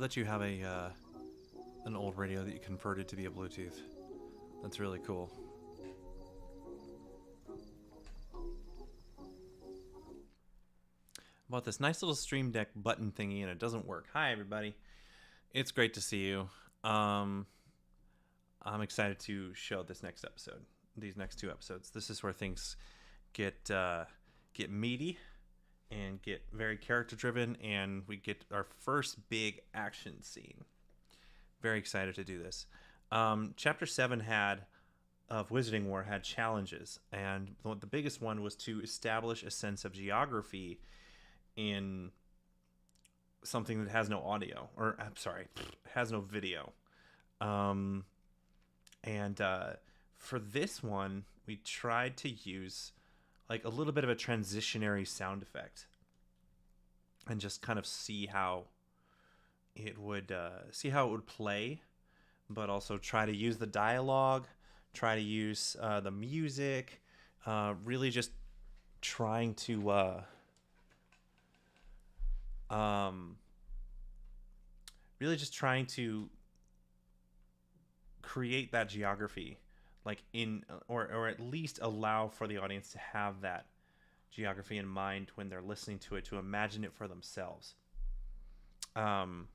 that you have an old radio that you converted to be a Bluetooth. That's really cool. About this nice little Stream Deck button thingy, and it doesn't work. Hi, everybody. It's great to see you. I'm excited to show this next episode. These next two episodes. This is where things get meaty and get very character driven, and we get our first big action scene. Very excited to do this. Chapter 7 of Wizarding War had challenges, and the biggest one was to establish a sense of geography in something that has no audio, or I'm sorry, has no video. For this one, we tried to use like a little bit of a transitionary sound effect and just kind of see how it would play, but also try to use the dialogue, try to use the music, really just trying to create that geography, like or at least allow for the audience to have that geography in mind when they're listening to it, to imagine it for themselves. But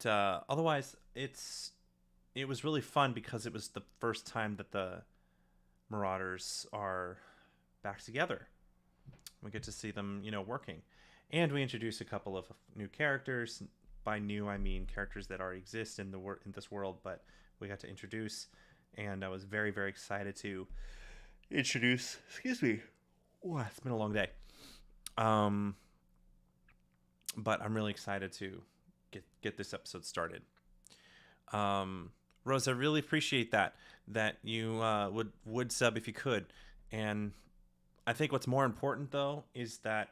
otherwise, it was really fun because it was the first time that the Marauders are back together. We get to see them, working. And we introduce a couple of new characters. By new, I mean characters that already exist in this world, but we got to introduce, and I was very, very excited to introduce. Excuse me. Ooh, it's been a long day. But I'm really excited to get this episode started. Rose, I really appreciate that you would sub if you could, and I think what's more important though is that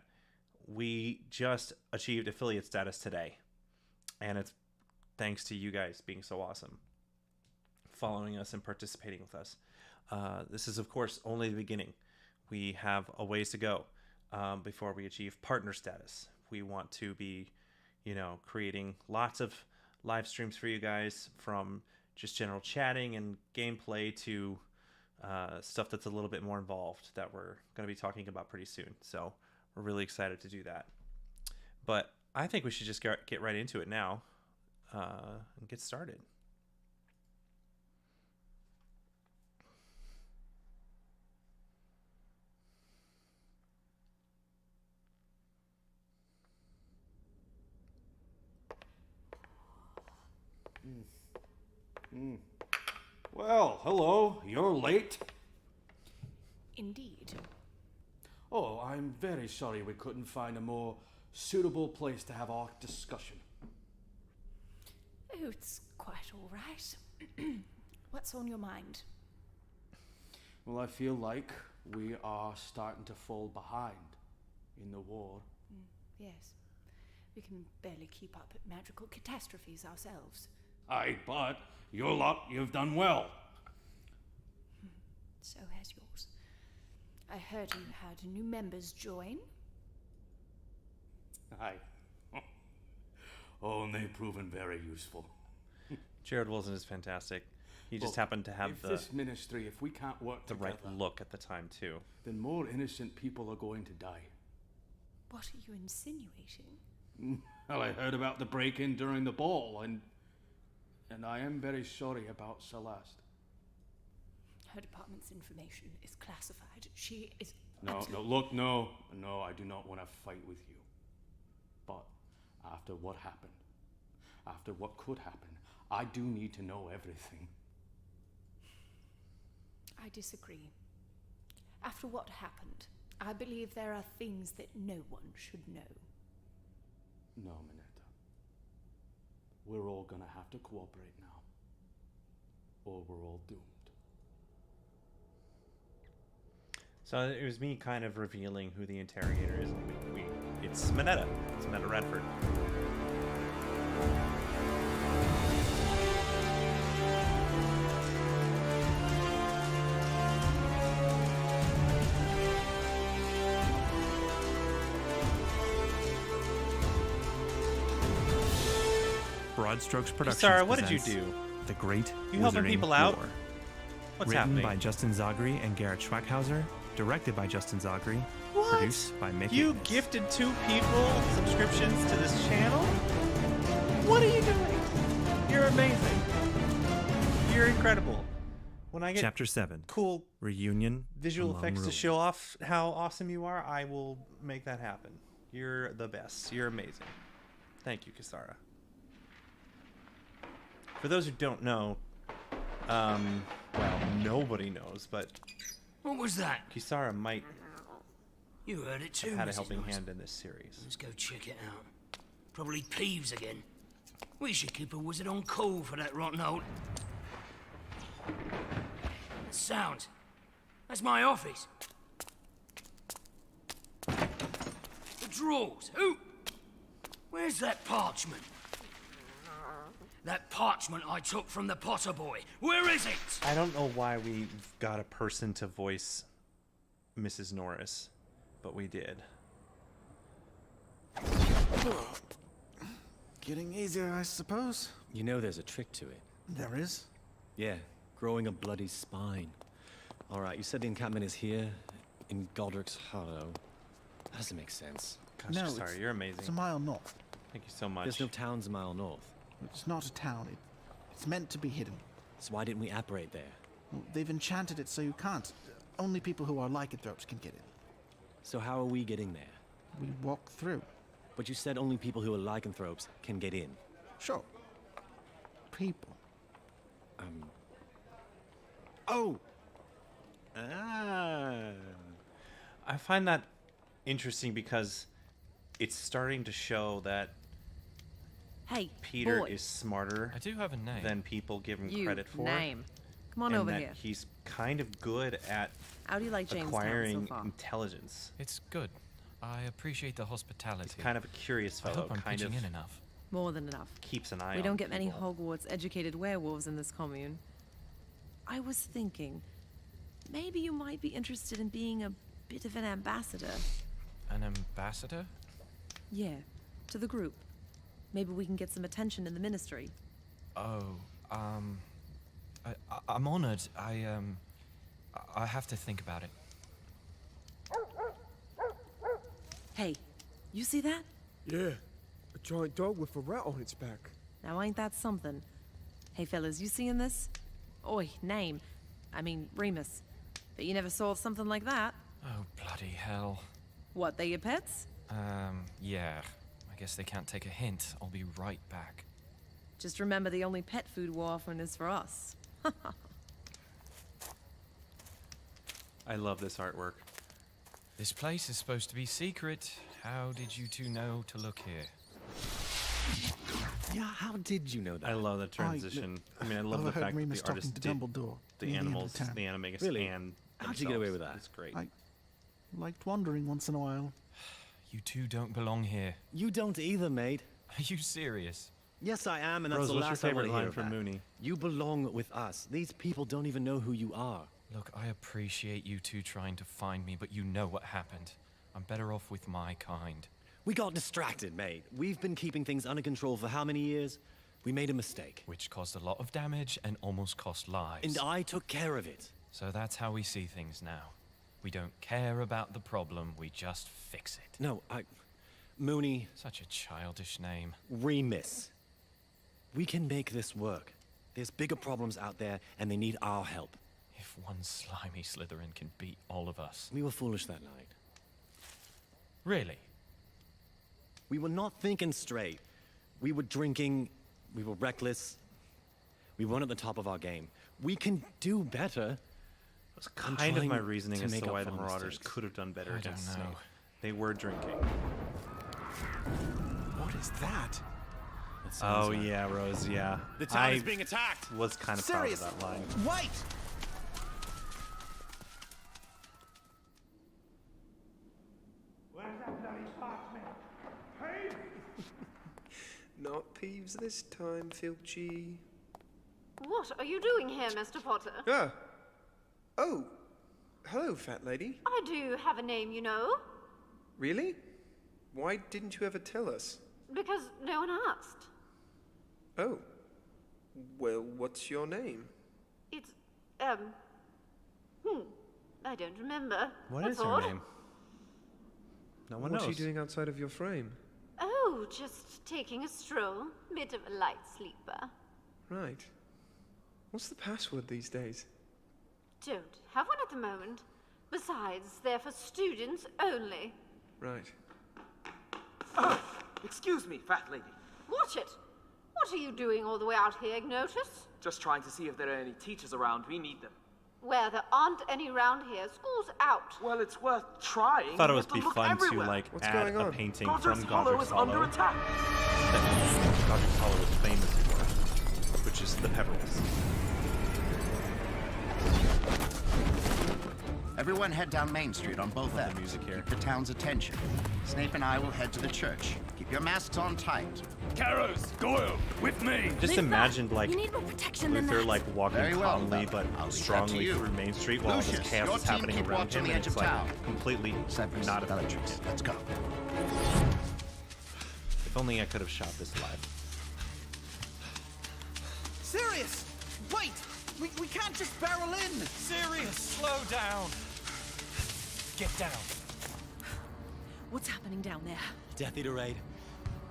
we just achieved affiliate status today, and it's thanks to you guys being so awesome, following us and participating with us. This is of course only the beginning. We have a ways to go before we achieve partner status. We want to be, creating lots of live streams for you guys, from just general chatting and gameplay to stuff that's a little bit more involved that we're going to be talking about pretty soon. So we're really excited to do that. But I think we should just get right into it now and get started. Well, hello. You're late. Indeed. Oh, I'm very sorry we couldn't find a more suitable place to have our discussion. Oh, it's quite all right. What's on your mind? Well, I feel like we are starting to fall behind in the war. Yes. We can barely keep up at magical catastrophes ourselves. Aye, but your lot, you've done well. So has yours. I heard you had new members join. Aye. Oh, and they've proven very useful. Jared Wilson is fantastic. He just happened to have this ministry, if we can't work the together, right look at the time too. then more innocent people are going to die. What are you insinuating? Well, I heard about the break-in during the ball, and I am very sorry about Celeste. Her department's information is classified. She is... No, I do not want to fight with you. But after what happened, after what could happen, I do need to know everything. I disagree. After what happened, I believe there are things that no one should know. No, Minetta. We're all gonna have to cooperate now, or we're all doomed. So it was me kind of revealing who the interrogator is. It's Minetta. It's Minetta Radford. Broad Strokes Productions Sarah, what did you presents do? The Great You helping Wizarding people out? War. What's Written happening? by Justin Zagri and Garrett Schwackhauser. Directed by Justin Zagri. What? Produced by Mick You Ignis. gifted 2 people subscriptions to this channel? What are you doing? You're amazing. You're incredible. When I get Chapter 7. cool Reunion visual Among effects to Ruins. show off how awesome you are, I will make that happen. You're the best. You're amazing. Thank you, Kisara. For those who don't know, well, nobody knows, but What was that? Kisara might You heard it too, have had a Mrs. helping Norris. hand in this series. Let's go check it out. Probably Peeves again. We should keep a wizard on call for that rotten old... Sounds. That's my office. The drawers. Who? Where's that parchment? That parchment I took from the Potter boy. Where is it? I don't know why we got a person to voice Mrs. Norris, but we did. Getting easier, I suppose. You know there's a trick to it. There is. Yeah, growing a bloody spine. All right, you said the encampment is here, in Godric's Hollow. That doesn't make sense. Gosh, No, sorry, it's- you're It's amazing. a mile north. Thank you so much. There's no towns a mile north. It's not a town. It's meant to be hidden. So why didn't we apparate there? Well, they've enchanted it so you can't. Only people who are lycanthropes can get in. So how are we getting there? We walk through. But you said only people who are lycanthropes can get in. Sure. People. Oh! Ah! I find that interesting because it's starting to show that Hey, Peter boy. is smarter I do have a name. than people give him You, credit for. name. Come on and over that here. he's kind of good at How do you like Jamestown acquiring so far? intelligence. It's good. I appreciate the hospitality. He's kind of a curious I fellow, hope I'm kind pitching of in enough. More than enough. keeps an eye on We don't get many people. Hogwarts-educated werewolves in this commune. I was thinking, maybe you might be interested in being a bit of an ambassador. An ambassador? Yeah, to the group. Maybe we can get some attention in the ministry. Oh, I'm honored. I have to think about it. Hey, you see that? Yeah, a giant dog with a rat on its back. Now ain't that something? Hey fellas, you seeing this? Oi, name. I mean, Remus. Bet you never saw something like that. Oh, bloody hell. What, they your pets? Yeah. I guess they can't take a hint. I'll be right back. Just remember the only pet food we're offering is for us. I love this artwork. This place is supposed to be secret. How did you two know to look here? Yeah, how did you know that? I love the transition. I mean, I love the overheard fact Remus that the artist talking to did Dumbledore the near the end of animals, the term. the animagus, Really? and How'd you get away with themselves. that? It's great. I liked wandering once in a while. You two don't belong here. You don't either, mate. Are you serious? Yes, I am, and that's Rose, the what's your last I want favorite to line hear from of that. Mooney? You belong with us. These people don't even know who you are. Look, I appreciate you two trying to find me, but you know what happened. I'm better off with my kind. We got distracted, mate. We've been keeping things under control for how many years? We made a mistake. Which caused a lot of damage and almost cost lives. And I took care of it. So that's how we see things now. We don't care about the problem, we just fix it. No, Mooney, Such a childish name. Remus. We can make this work. There's bigger problems out there, and they need our help. If one slimy Slytherin can beat all of us. We were foolish that night. Really? We were not thinking straight. We were drinking. We were reckless. We weren't at the top of our game. We can do better. That's I'm kind of my trying reasoning to as make to up why for the our Marauders mistakes. could have done better I against don't know. Snape. They were drinking. What is that? That sounds Oh right. yeah, Rose. Yeah. The town is being attacked. Was kind of Sirius, proud of that line. wait! Not Peeves this time, Filchy. What are you doing here, Mr. Potter? Ah. Oh. Hello, fat lady. I do have a name, you know. Really? Why didn't you ever tell us? Because no one asked. Oh. Well, what's your name? It's, I don't remember. What That's is her odd. name? No one What are you knows. doing outside of your frame? Oh, just taking a stroll. Bit of a light sleeper. Right. What's the password these days? Don't have one at the moment. Besides, they're for students only. Right. Oh, excuse me, fat lady. Watch it. What are you doing all the way out here, Ignotus? Just trying to see if there are any teachers around. We need them. Where there aren't any round here, school's out. Well, it's worth trying. I thought it We would have be to look fun everywhere. to like What's add going a on? painting Godric's from Hollow Godric's is under Hollow attack. that Godric's Hollow is famous for, which is the pebbles. Everyone head down Main Street on both Love the ends. music here. Keep the town's attention. Snape and I will head to the church. Keep your masks on tight. Carrows, Goyle, with me. Just imagined like You need more protection than Luther that. like walking Very well, calmly Bella. but I'll leave that to strongly you. through Main Street while all this Lucius, chaos your is team happening keep around watch on him, the and edge it's of like town. completely Severus, not a Bellatrix, let's go. If only I could have shot this live. Sirius! Wait! We can't just barrel in! Sirius, slow down. Get down. What's happening down there? Death Eater raid.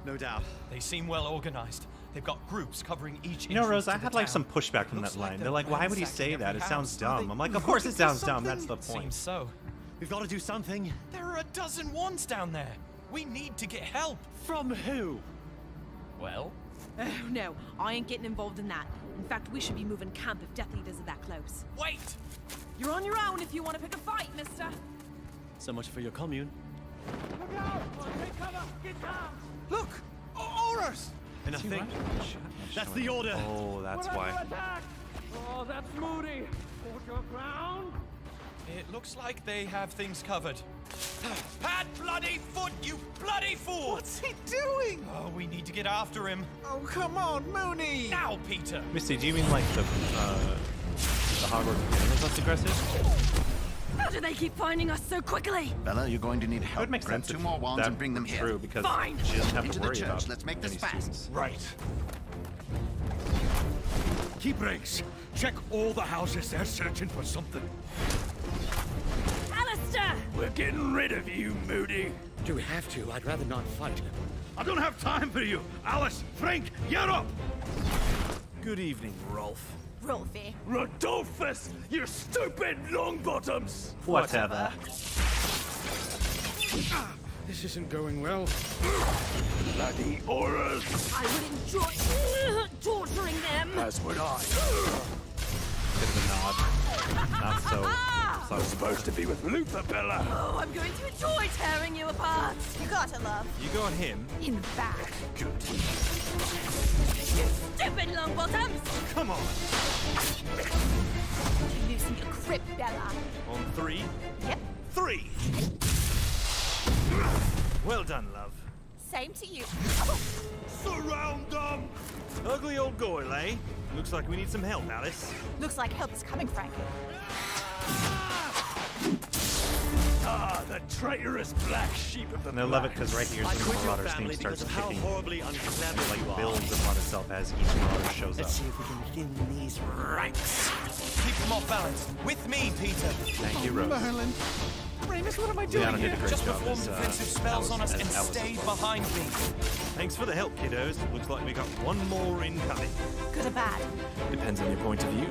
No doubt. They seem well organized. They've got groups covering each. You know, Rose, I entrance to had the like town. some pushback from Looks that like line. they're They're like, why would he ransacking say that? every It sounds house. dumb. I'm like, of course it sounds dumb. That's the point. Seems so. We've got to do something. There are a dozen wands down there. We need to get help. From who? Well, Oh, no. I ain't getting involved in that. In fact, we should be moving camp if Death Eaters are that close. wait. You're on your own if you want to pick a fight, mister. So much for your commune. Look! Aurors! And I think that's the order. Oh, that's why. Oh, that's Moody. Hold your ground. It looks like they have things covered. Pat bloody foot, you bloody fool! What's he doing? Oh, we need to get after him. Oh, come on, Mooney! Now, Peter! Misty, do you mean like the Hogwarts cameras that's aggressive? How do they keep finding us so quickly? Bella, you're going to need It help. would make Grab sense 2 if more wands that and bring them were here. true because Fine. she doesn't have Into to the worry church. about Let's make this any fast. students. Right. Keep ranks. Check all the houses. They're searching for something. Alistair! We're getting rid of you, Moody. Do we have to? I'd rather not fight. I don't have time for you. Alice, Frank, get up! Good evening, Rolf. Rolfie. Rodolphus, you stupid longbottoms! Whatever. This isn't going well. Bloody horrors! I would enjoy torturing them. As would I. Bit of a nod. Not so. I'm supposed to be with Luther, Bella. Oh, I'm going to enjoy tearing you apart. You gotta love. You got him? In the back. Good. You stupid longbottoms! Come on. You loosen your grip, Bella. On 3. Yep. 3! Well done, love. Same to you. Surround them! Ugly old Goyle, eh? Looks like we need some help, Alice. Looks like help is coming, Frankie. Ah, the traitorous black sheep of the And I love it because right here, I some quit your Marauder's family name starts because of how kicking horribly unclever and like you are. builds upon itself as each Marauder shows up. Let's see if we can thin these ranks. Keep them off balance. With me, Peter. Thank you, Rose. Merlin! Remus, what am I doing Liana did here? a great Just job perform as, defensive spells on us and Alice. stay behind me. Thanks for the help, kiddos. Looks like we got one more incoming. Good or bad? Depends on your point of view.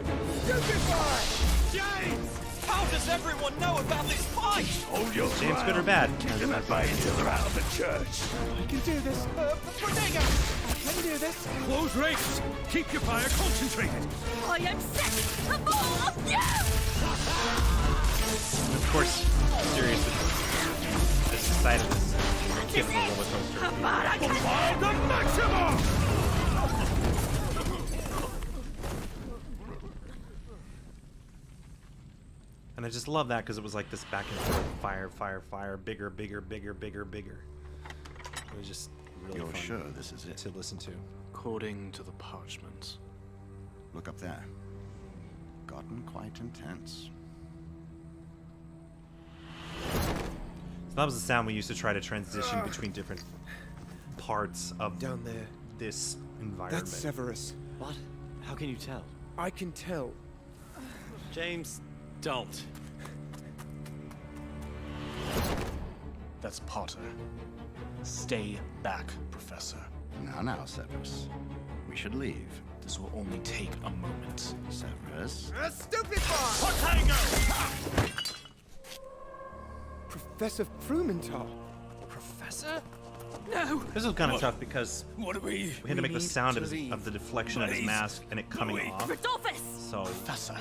James! How does everyone know about this fight? Hold your James, ground. good or bad? Keep them at bay until they're out of the church. I can do this. Bodega! I can do this. Close ranks. Keep your fire concentrated. I am sick of all of you! And of course, Sirius has decided this given the roller coaster. Come on, I can... Fire the maximum! And I just love that because it was like this back and forth, fire, fire, fire, bigger, bigger, bigger, bigger, bigger. It was just really You're fun sure this is it? to listen to. According to the parchments. Look up there. Gotten quite intense. So that was the sound we used to try to transition between different parts of Down there. this environment. That's Severus. What? How can you tell? I can tell. James, don't. That's Potter. Stay back, Professor. Now, Severus. We should leave. This will only take a moment. Severus? A stupid bar! Potato! Professor Frumenthal. Professor? No! This was kind of tough because What do we had to make the need sound to of leave. the deflection of his Please. mask and it coming Wait. off. Rodolphus! So Professor,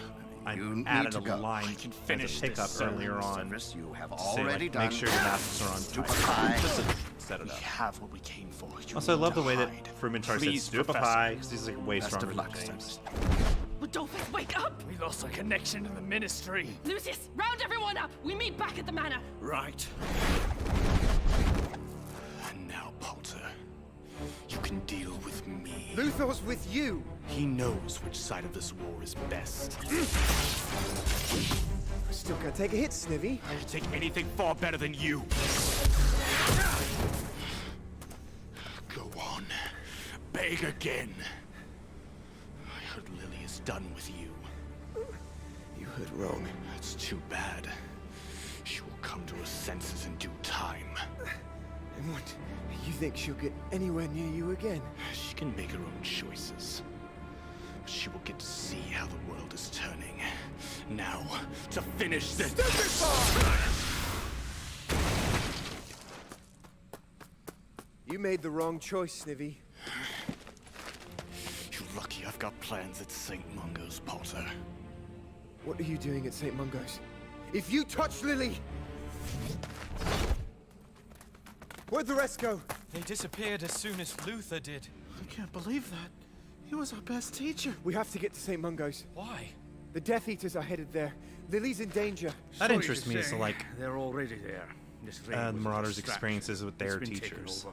I you added need a to go. line I can as finish a this pickup soon, earlier on. Severus, you have to say, already like, done. make sure your masks are on tight. Stupefy. Just to set it we up. have what we came for. You Also, I need love to the way that hide. Frumenthal said Please, stupefy Professor. because he's like way Best stronger of than luck, James. Rodolphus, wake up! We lost our connection to the Ministry. Lucius, round everyone up! We meet back at the manor! Right. And now, Potter, you can deal with me. Luthor's with you. He knows which side of this war is best. Still can't take a hit, Snivy. I can take anything far better than you. Go on. Beg again. I heard Lily is done with you. You heard wrong. That's too bad. She will come to her senses in due time. And what? You think she'll get anywhere near you again? She can make her own choices. But she will get to see how the world is turning. Now, to finish this. You made the wrong choice, Snivy. You're lucky I've got plans at St. Mungo's, Potter. What are you doing at St. Mungo's? If you touch Lily... Where'd the rest go? They disappeared as soon as Luther did. I can't believe that. He was our best teacher. We have to get to St. Mungo's. Why? The Death Eaters are headed there. Lily's in danger. That interests me as to like They're already there. This the Marauders' experiences with their teachers.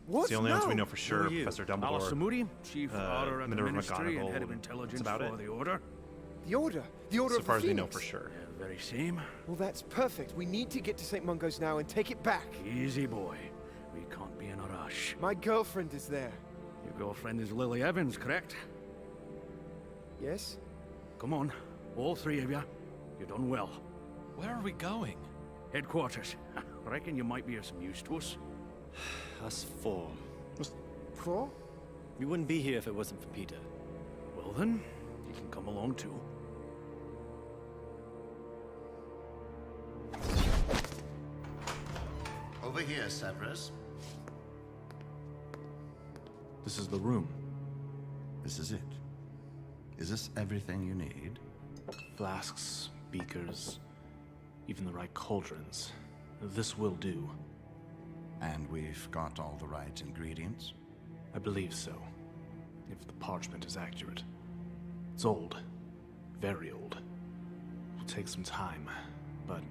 What? It's the only ones we No. know for sure. Professor Dumbledore, Moody, Chief Order at the Minerva Ministry and McGonagall, Head of and Intelligence that's about for it. the Order. The Order. The Order So of far the as we know Phoenix. for sure. Yeah, very same. Well, that's perfect. We need to get to St. Mungo's now and take it back. Easy, boy. We can't be in a rush. My girlfriend is there. Your girlfriend is Lily Evans, correct? Yes? Come on, all three of you. You've done well. Where are we going? Headquarters. Reckon you might be of some use to us. Us four. Four? We wouldn't be here if it wasn't for Peter. Well then, you can come along too. Over here, Severus. This is the room. This is it. Is this everything you need? Flasks, beakers, even the right cauldrons. This will do. And we've got all the right ingredients? I believe so. If the parchment is accurate. It's old. Very old. It'll take some time, but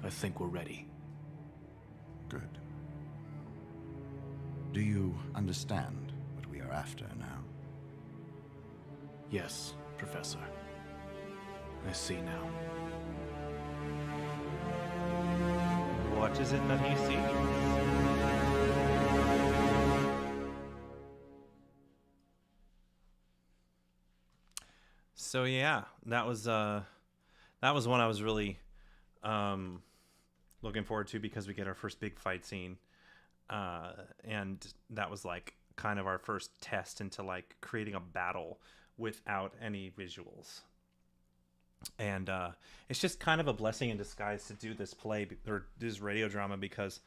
I think we're ready. Good. Do you understand what we are after now? Yes, Professor. I see now. What is it that he sees? So yeah, that was one I was really looking forward to because we get our first big fight scene, and that was like kind of our first test into like creating a battle without any visuals. And it's just kind of a blessing in disguise to do this play or this radio drama because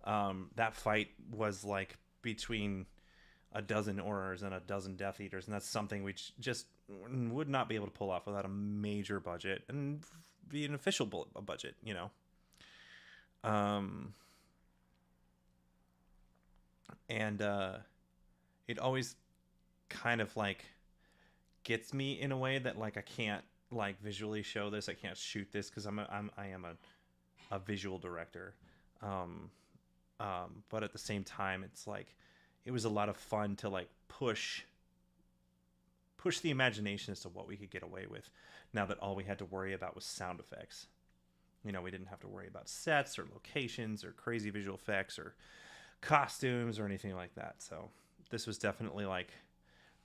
that fight was like between a dozen Aurors and a dozen Death Eaters, and that's something we just would not be able to pull off without a major budget and be an official budget, you know. And it always kind of like gets me in a way that like I can't like visually show this. I can't shoot this because I am a visual director. But at the same time, it's like it was a lot of fun to like push the imagination as to what we could get away with now that all we had to worry about was sound effects. You know, we didn't have to worry about sets or locations or crazy visual effects or costumes or anything like that. So this was definitely like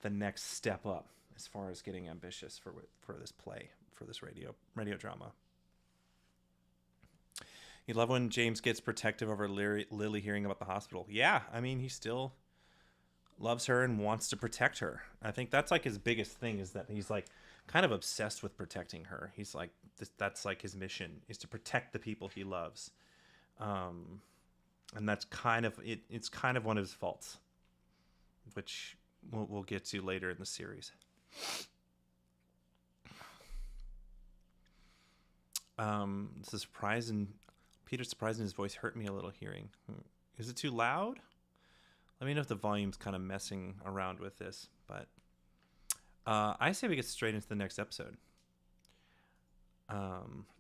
the next step up as far as getting ambitious for this play, for this radio drama. You love when James gets protective over Lily hearing about the hospital. Yeah, I mean, he still loves her and wants to protect her. I think that's like his biggest thing, is that he's like kind of obsessed with protecting her. He's like, that's like his mission, is to protect the people he loves. And that's kind of it. It's kind of one of his faults, which we'll get to later in the series. The surprise and Peter's surprise in his voice hurt me a little hearing. Is it too loud? Let me know if the volume's kind of messing around with this, but I say we get straight into the next episode.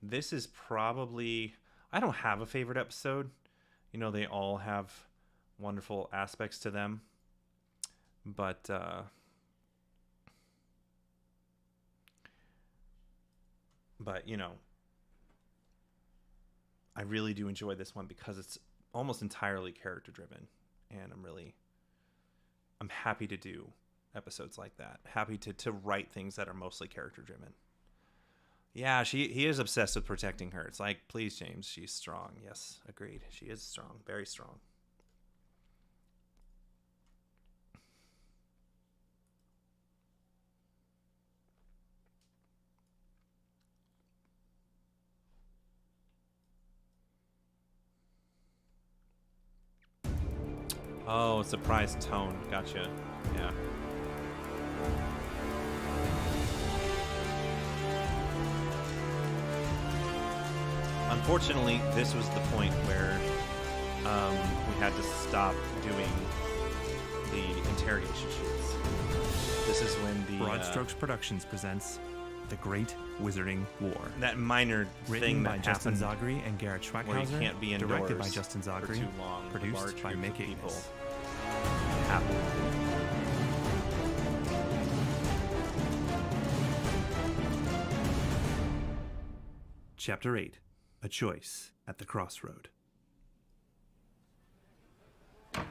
This is probably, I don't have a favorite episode. You know, they all have wonderful aspects to them, but you know, I really do enjoy this one because it's almost entirely character driven, and I'm happy to do episodes like that. Happy to write things that are mostly character driven. Yeah, he is obsessed with protecting her. It's like, please, James, she's strong. Yes, agreed. She is strong, very strong. Oh, surprise tone. Gotcha. Yeah. Unfortunately, this was the point where we had to stop doing the interrogation shoots. This is when the Broad Strokes Productions presents The Great Wizarding War. That minor Written thing by that Justin happened Zagri and Garrett Schwackhauser. where you can't be indoors directed by Justin Zagri. for too long. with Produced large by groups of Mick people. Aitken. Happened. Chapter 8. A Choice at the Crossroad. Here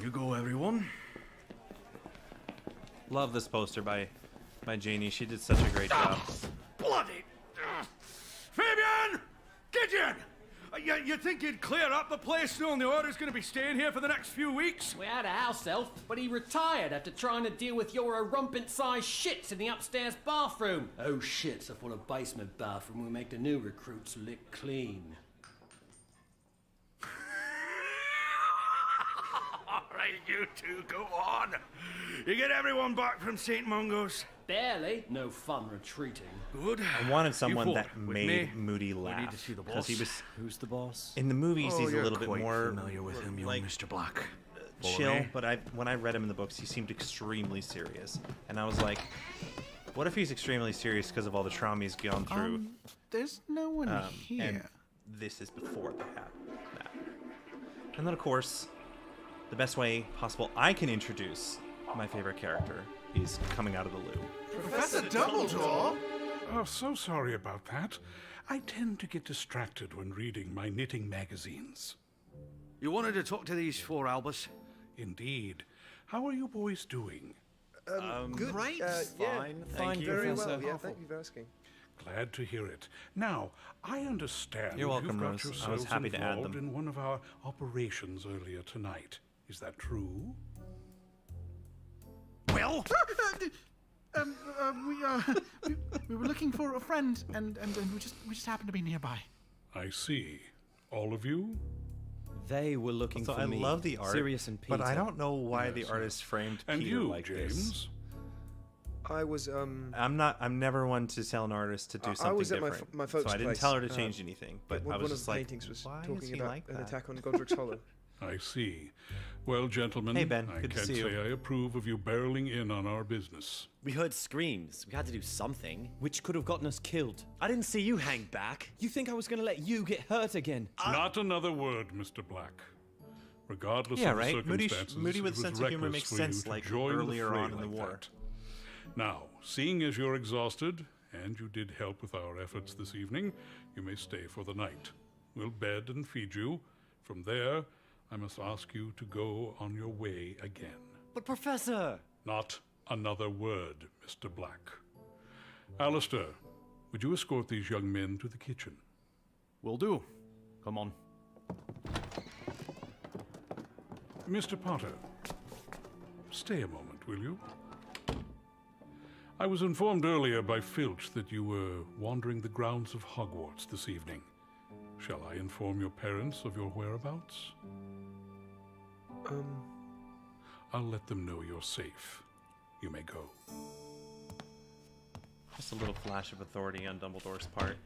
you go, everyone. Love this poster by Janie. She did such a great job. Bloody! Fabian! Gideon! You think you'd clear up the place knowing the Order's gonna be staying here for the next few weeks? We had a house elf, but he retired after trying to deal with your rumpant-sized shits in the upstairs bathroom. Oh, shits are full of basement bathroom. We make the new recruits lick clean. All right, you two, go on. You get everyone back from St. Mungo's? Barely. No fun retreating. Good. I wanted someone that With made me? Moody We laugh. need to see the because he boss. was Who's the boss? in the movies. Oh, He's a you're little bit quite more familiar with him, young Mr. Black. chill. Follow me? But when I read him in the books, he seemed extremely serious, and I was like, what if he's extremely serious because of all the trauma he's gone through? There's no one And here. this is before they had that. And then, of course, the best way possible I can introduce my favorite character is coming out of the loo. Professor Dumbledore? Oh, so sorry about that. I tend to get distracted when reading my knitting magazines. You wanted to talk to these four, Albus? Indeed. How are you boys doing? Good. Right? Fine, thank you, very Professor. well. Yeah, thank you for asking. Glad to hear it. Now, I understand You're welcome, you've got Rose. I was yourselves happy to add involved them. in one of our operations earlier tonight. Is that true? Well? We were looking for a friend, and we just happened to be nearby. I see. All of you? They were looking So for I me. love the art, Sirius and Peter. but I don't know why the artist framed And Peter you, like James? this. I was I'm never one to tell an artist to do something I was at different. my folks' so I didn't place, tell her to change anything. But one I was of just the like, paintings was why is talking he about like an that? attack on Godric's Hollow. I see. Well, gentlemen, Hey, Ben. I Good to can't see you. say I approve of you barreling in on our business. We heard screams. We had to do something. Which could have gotten us killed. I didn't see you hang back. You think I was gonna let you get hurt again? Not another word, Mr. Black. Regardless Yeah, of the right? Moody circumstances, with it was sense of humor reckless makes for sense, you to like, join the earlier fray on in the like war. that. Now, seeing as you're exhausted, and you did help with our efforts this evening, you may stay for the night. We'll bed and feed you. From there, I must ask you to go on your way again. But Professor! Not another word, Mr. Black. Alistair, would you escort these young men to the kitchen? Will do. Come on. Mr. Potter, stay a moment, will you? I was informed earlier by Filch that you were wandering the grounds of Hogwarts this evening. Shall I inform your parents of your whereabouts? I'll let them know you're safe. You may go. Just a little flash of authority on Dumbledore's part.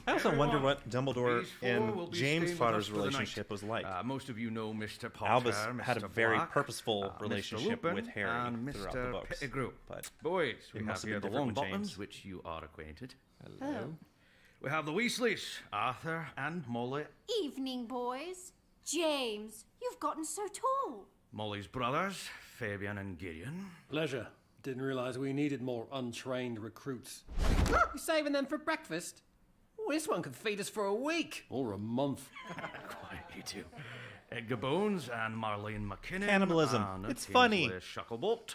I also wonder what Dumbledore and James Potter's relationship was like. Most of you know Mr. Potter, Albus Mr. had a very Black, purposeful Mr. relationship Lupin, with Harry and throughout Mr. the books. Pettigrew. But Boys, we it must have have here been the different with Longbottoms, James. which you are acquainted. Hello. We have the Weasleys, Arthur and Molly. Evening, boys. James, you've gotten so tall. Molly's brothers, Fabian and Gideon. Pleasure. Didn't realize we needed more untrained recruits. You saving them for breakfast? Oh, this one could feed us for a week or a month. Quiet, you two. Edgar Bones and Marlene McKinnon. Cannibalism. And It's funny. Kingsley Shacklebolt.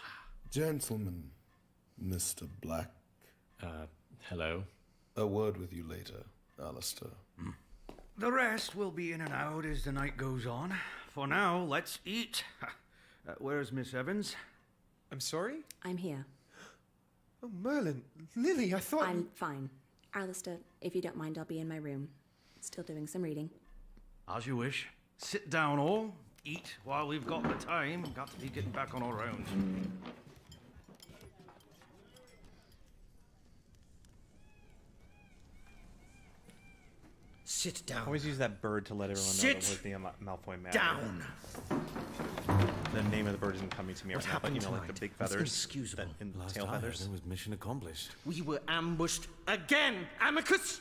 Gentlemen, Mr. Black. Hello. A word with you later, Alistair. The rest will be in and out as the night goes on. For now, let's eat. Where's Miss Evans? I'm sorry? I'm here. Oh, Merlin. Lily, I thought... I'm fine. Alistair, if you don't mind, I'll be in my room. Still doing some reading. As you wish. Sit down all. Eat while we've got the time. Got to be getting back on our rounds. Sit down. Always use that bird to let everyone know Sit that was the Malfoy matter. down. The name of the bird isn't coming to me right now, but you know, like the big feathers. Inexcusable. Tail feathers. It was mission accomplished. We were ambushed again, Amicus!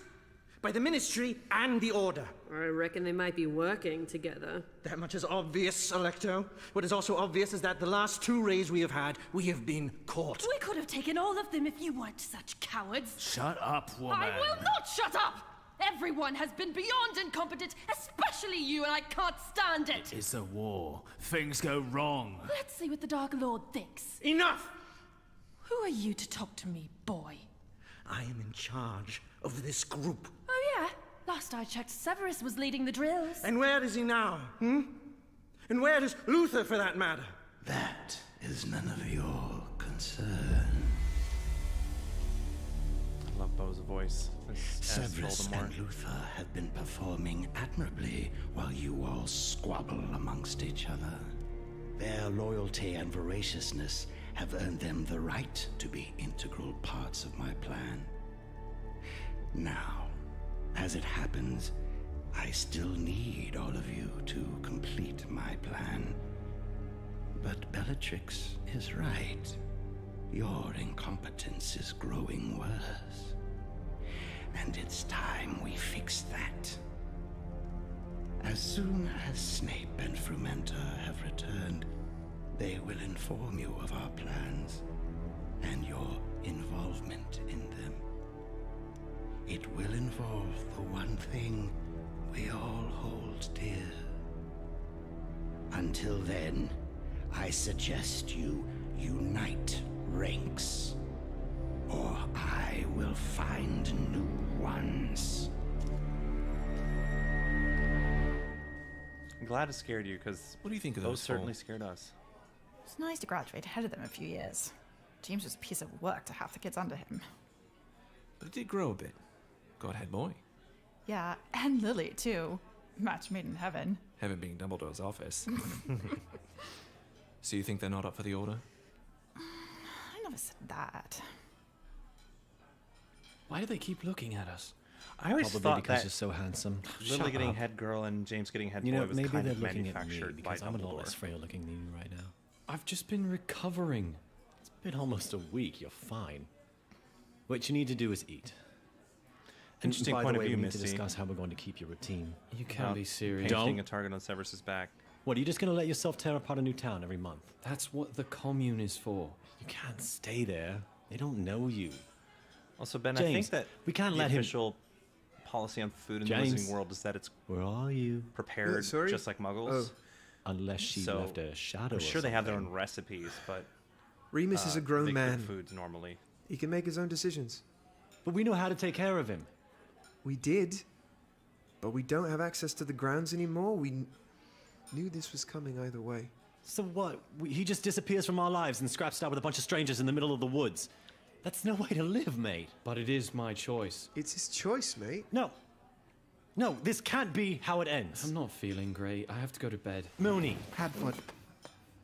By the Ministry and the Order. I reckon they might be working together. That much is obvious, Electo. What is also obvious is that the last 2 raids we have had, we have been caught. We could have taken all of them if you weren't such cowards. Shut up, woman. I will not shut up! Everyone has been beyond incompetent, especially you, and I can't stand it! It's a war. Things go wrong. Let's see what the Dark Lord thinks. Enough! Who are you to talk to me, boy? I am in charge of this group. Oh yeah, last I checked, Severus was leading the drills. And where is he now, And where is Luther, for that matter? That is none of your concern. I love Bo's voice. Severus and Luther have been performing admirably while you all squabble amongst each other. Their loyalty and voraciousness have earned them the right to be integral parts of my plan. Now, as it happens, I still need all of you to complete my plan. But Bellatrix is right. Your incompetence is growing worse. And it's time we fix that. As soon as Snape and Frumenta have returned, they will inform you of our plans and your involvement in them. It will involve the one thing we all hold dear. Until then, I suggest you unite ranks, or I will find new ones. I'm glad it scared you, because what do you think of those those certainly four? scared us. It's nice to graduate ahead of them a few years. James was a piece of work to half the kids under him. But it did grow a bit. Godhead boy. Yeah, and Lily, too. Match made in heaven. Heaven being Dumbledore's office. So you think they're not up for the Order? I never said that. Why do they keep looking at us? I always Probably thought because that you're so handsome. Lily Shut getting up. head girl and James getting head You boy know, was maybe kind they're of looking at me manufactured by because I'm a lot Dumbledore. less frail looking than you right now. I've just been recovering. It's been almost a week. You're fine. What you need to do is eat. And Interesting by point the of way, view, we need to Misty. discuss how we're going to keep your routine. You can't be serious. Painting a target on Severus's back. What, are you just going to let yourself tear apart a new town every month? That's what the commune is for. You can't stay there. They don't know you. Also, Ben, I James, think that we can't the let him- official policy on food in James, the Wizarding World is that it's where are you? Prepared sorry? just like Muggles. Unless she So, left a shadow. I'm sure they have their something. own recipes, but Remus is a grown they cook man. foods normally. He can make his own decisions. But we know how to take care of him. We did, but we don't have access to the grounds anymore. We knew this was coming either way. So what? He just disappears from our lives and scraps out with a bunch of strangers in the middle of the woods. That's no way to live, mate. But it is my choice. It's his choice, mate. No. No, this can't be how it ends. I'm not feeling great. I have to go to bed. Mooney. Padfoot,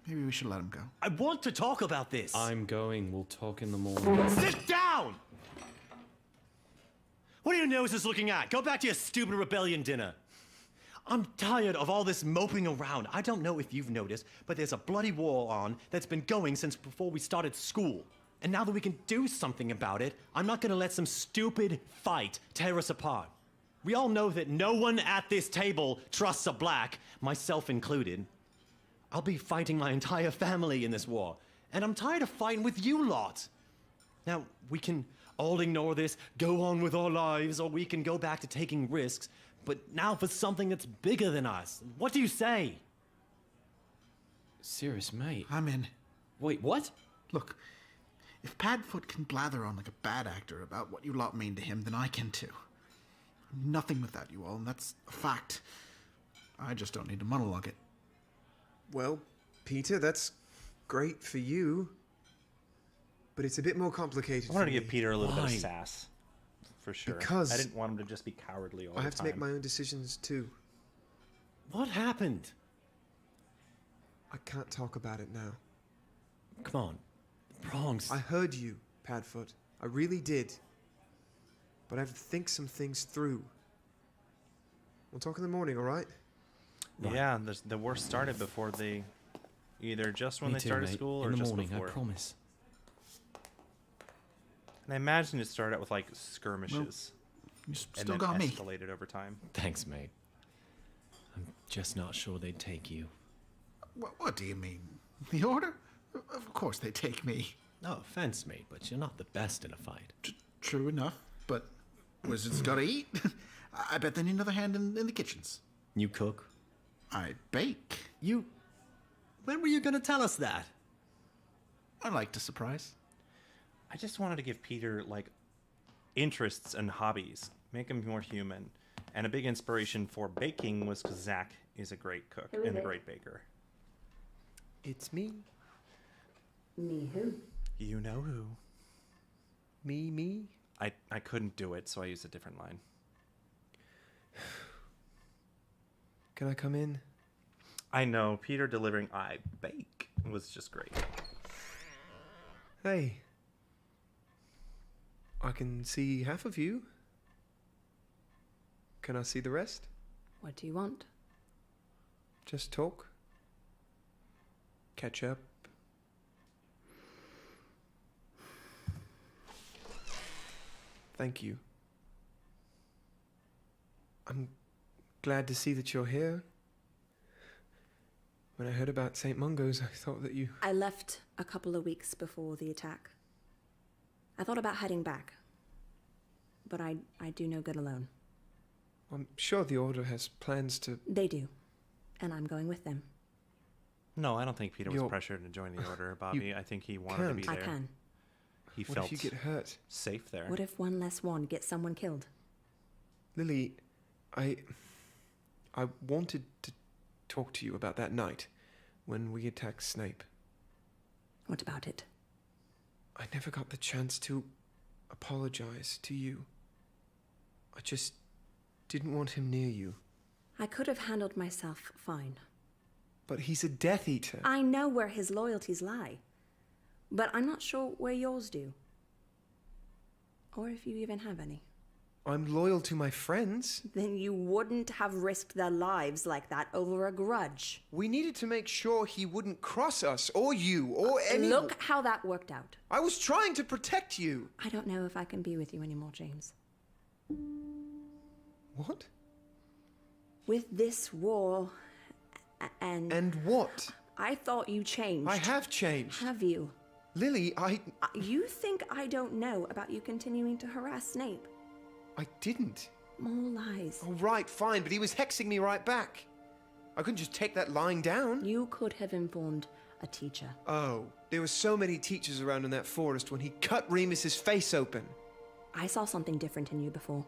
maybe we should let him go. I want to talk about this. I'm going. We'll talk in the morning. Sit down! What are your noses looking at? Go back to your stupid rebellion dinner. I'm tired of all this moping around. I don't know if you've noticed, but there's a bloody war on that's been going since before we started school. And now that we can do something about it, I'm not gonna let some stupid fight tear us apart. We all know that no one at this table trusts a black, myself included. I'll be fighting my entire family in this war, and I'm tired of fighting with you lot. Now, we can all ignore this, go on with our lives, or we can go back to taking risks, but now for something that's bigger than us. What do you say? Serious, mate. I'm in. Wait, what? Look, if Padfoot can blather on like a bad actor about what you lot mean to him, then I can too. I'm nothing without you all, and that's a fact. I just don't need to monologue it. Well, Peter, that's great for you, but it's a bit more complicated. I wanted to for give me. Peter a little bit of sass, for sure. Because I didn't want him to just be cowardly all the I time. have to make my own decisions too. What happened? I can't talk about it now. Come on. Prongs. I heard you, Padfoot. I really did. But I have to think some things through. We'll talk in the morning, all right? Yeah, the worst started before they... Either just when Me they too, started mate. school or in the just morning, before. I promise. And I imagine it started out with, like, skirmishes. You and still then got me. escalated over time. Thanks, mate. I'm just not sure they'd take you. What do you mean? The Order? Of course they take me. No offense, mate, but you're not the best in a fight. True enough, but wizards gotta eat. I bet they need another hand in the kitchens. You cook? I bake. You... When were you gonna tell us that? I like to surprise. I just wanted to give Peter, like, interests and hobbies. Make him more human. And a big inspiration for baking was because Zach is a great cook and a great baker. It's me. Me who? You know who. Me? I couldn't do it, so I used a different line. Can I come in? I know, Peter delivering I bake was just great. Hey. I can see half of you. Can I see the rest? What do you want? Just talk. Catch up. Thank you. I'm glad to see that you're here. When I heard about St. Mungo's, I thought that you... I left a couple of weeks before the attack. I thought about heading back. But I do no good alone. I'm sure the Order has plans to... They do. And I'm going with them. No, I don't think Peter was You're- pressured to join the Order, Bobby. I think he wanted to be can't. there. I can. He What felt if you get hurt? safe there. What if one less one gets someone killed? Lily, I wanted to talk to you about that night when we attacked Snape. What about it? I never got the chance to apologize to you. I just didn't want him near you. I could have handled myself fine. But he's a Death Eater. I know where his loyalties lie. But I'm not sure where yours do. Or if you even have any. I'm loyal to my friends. Then you wouldn't have risked their lives like that over a grudge. We needed to make sure he wouldn't cross us, or you, or anyone. Look how that worked out. I was trying to protect you. I don't know if I can be with you anymore, James. What? With this war, and... And what? I thought you changed. I have changed. Have you? Lily, You think I don't know about you continuing to harass Snape? I didn't. more lies. Oh, right, fine, but he was hexing me right back. I couldn't just take that lying down. You could have informed a teacher. Oh, there were so many teachers around in that forest when he cut Remus's face open. I saw something different in you before.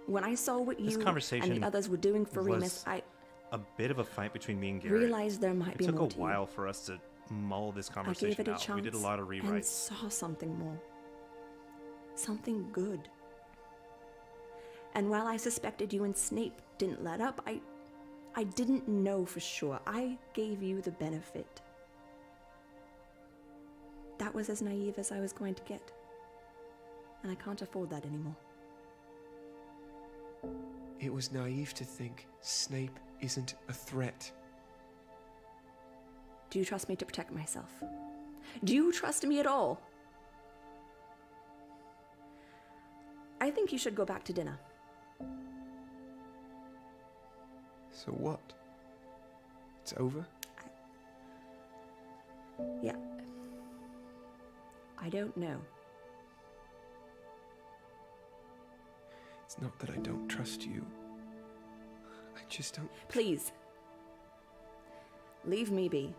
When I saw what This you conversation and the others were doing for Remus, I a bit of a fight between me and Garrett. realized there might be more It took to a while for us to mull this I conversation gave it a out. chance We did a lot of and rewrites. saw something more. Something good. And while I suspected you and Snape didn't let up, I didn't know for sure. I gave you the benefit. That was as naive as I was going to get. And I can't afford that anymore. It was naive to think Snape isn't a threat. Do you trust me to protect myself? Do you trust me at all? I think you should go back to dinner. So what? It's over? Yeah. I don't know. It's not that I don't trust you. I just don't... Please. Leave me be.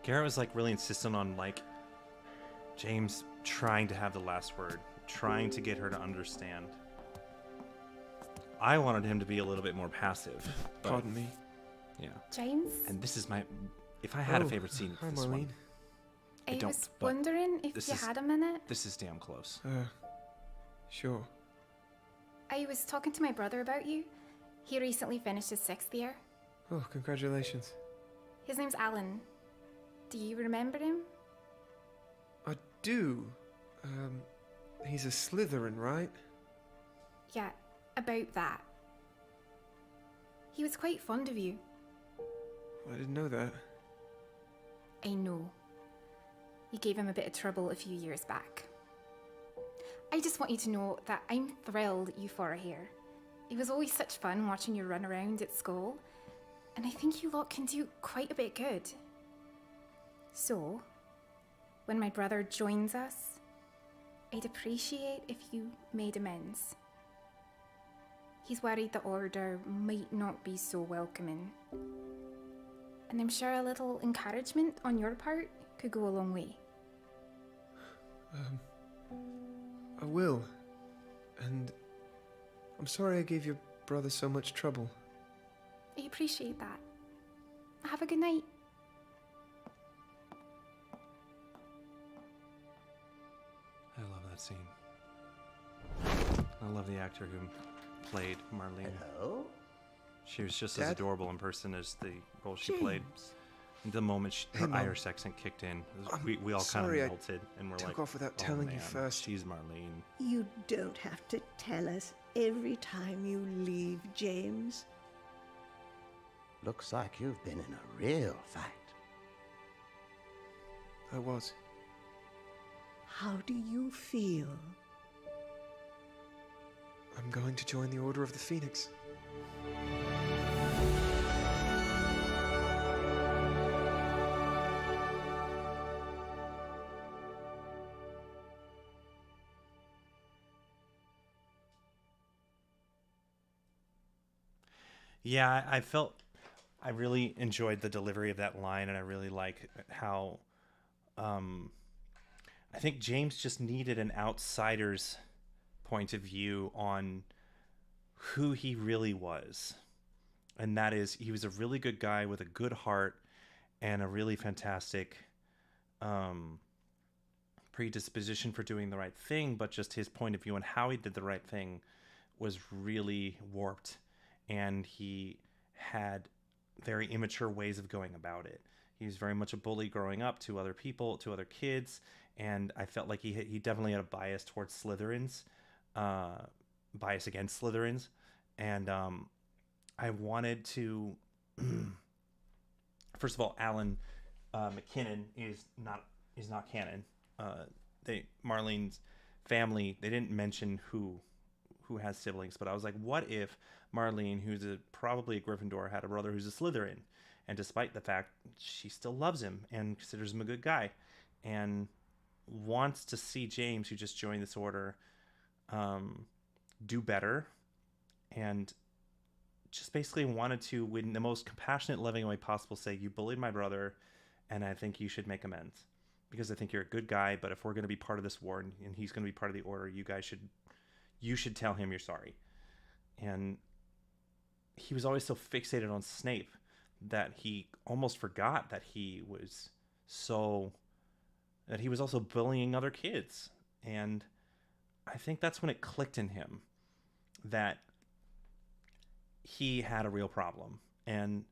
Garrett was like really insistent on like James trying to have the last word, trying to get her to understand. I wanted him to be a little bit more passive. But, Pardon me. Yeah. James? And this is my... If I had a favorite scene, hi, it's this one. I don't, was but wondering if this you is- had a minute. This is damn close. Sure. I was talking to my brother about you. He recently finished his 6th year. Oh, congratulations. His name's Alan. Do you remember him? I do. He's a Slytherin, right? Yeah, about that. He was quite fond of you. I didn't know that. I know. You gave him a bit of trouble a few years back. I just want you to know that I'm thrilled you four are here. It was always such fun watching you run around at school, and I think you lot can do quite a bit good. So, when my brother joins us, I'd appreciate if you made amends. He's worried the Order might not be so welcoming. And I'm sure a little encouragement on your part could go a long way. I will. And I'm sorry I gave your brother so much trouble. I appreciate that. Have a good night. I love that scene. I love the actor who played Marlene. Hello? She was just as Dad? adorable in person as the role she James. played. The moment Hey, her Mom. Irish accent kicked in, I'm we all kind of sorry I melted and were took like, off without "Oh, telling you man, first." She's Marlene. You don't have to tell us every time you leave, James. Looks like you've been in a real fight. I was. How do you feel? I'm going to join the Order of the Phoenix. Yeah, I really enjoyed the delivery of that line, and I really like how, I think James just needed an outsider's point of view on who he really was. And that is, he was a really good guy with a good heart and a really fantastic predisposition for doing the right thing, but just his point of view on how he did the right thing was really warped. And he had very immature ways of going about it. He was very much a bully growing up to other people, to other kids, and I felt like he definitely had a bias towards Slytherins, bias against Slytherins, and I wanted to. First of all, Alan McKinnon is not canon. Marlene's family, they didn't mention who has siblings, but I was like, what if Marlene, who's probably a Gryffindor, had a brother who's a Slytherin, and despite the fact she still loves him and considers him a good guy, and wants to see James, who just joined this order, do better, and just basically wanted to, in the most compassionate, loving way possible, say, you bullied my brother, and I think you should make amends. Because I think you're a good guy, but if we're going to be part of this war and he's going to be part of the order, you should tell him you're sorry. And he was always so fixated on Snape that he almost forgot that he was also bullying other kids. And I think that's when it clicked in him that he had a real problem, and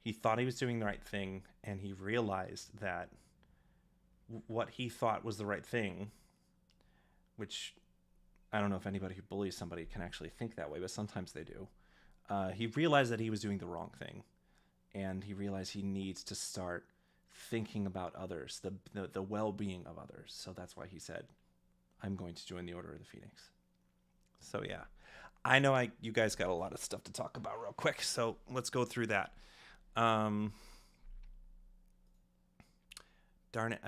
he thought he was doing the right thing, and he realized that what he thought was the right thing, which I don't know if anybody who bullies somebody can actually think that way, but sometimes they do. He realized that he was doing the wrong thing, and he realized he needs to start thinking about others, the well-being of others. So that's why he said, I'm going to join the Order of the Phoenix. So yeah, I know you guys got a lot of stuff to talk about real quick, so let's go through that. Darn it,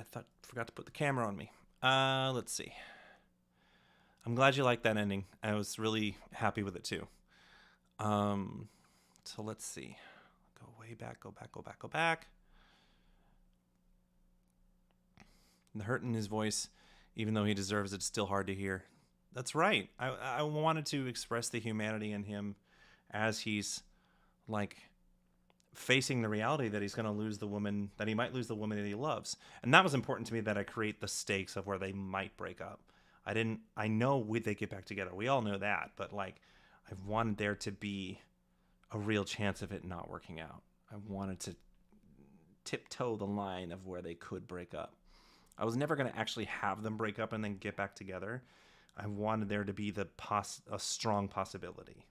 forgot to put the camera on me. Let's see. I'm glad you liked that ending. I was really happy with it too. So let's see. Go way back, go back. The hurt in his voice, even though he deserves it, it's still hard to hear. That's right. I wanted to express the humanity in him as he's like facing the reality that he's going to lose the woman, that he might lose the woman that he loves. And that was important to me, that I create the stakes of where they might break up. I know they get back together. We all know that, but like I wanted there to be a real chance of it not working out. I wanted to tiptoe the line of where they could break up. I was never going to actually have them break up and then get back together. I wanted there to be a strong possibility.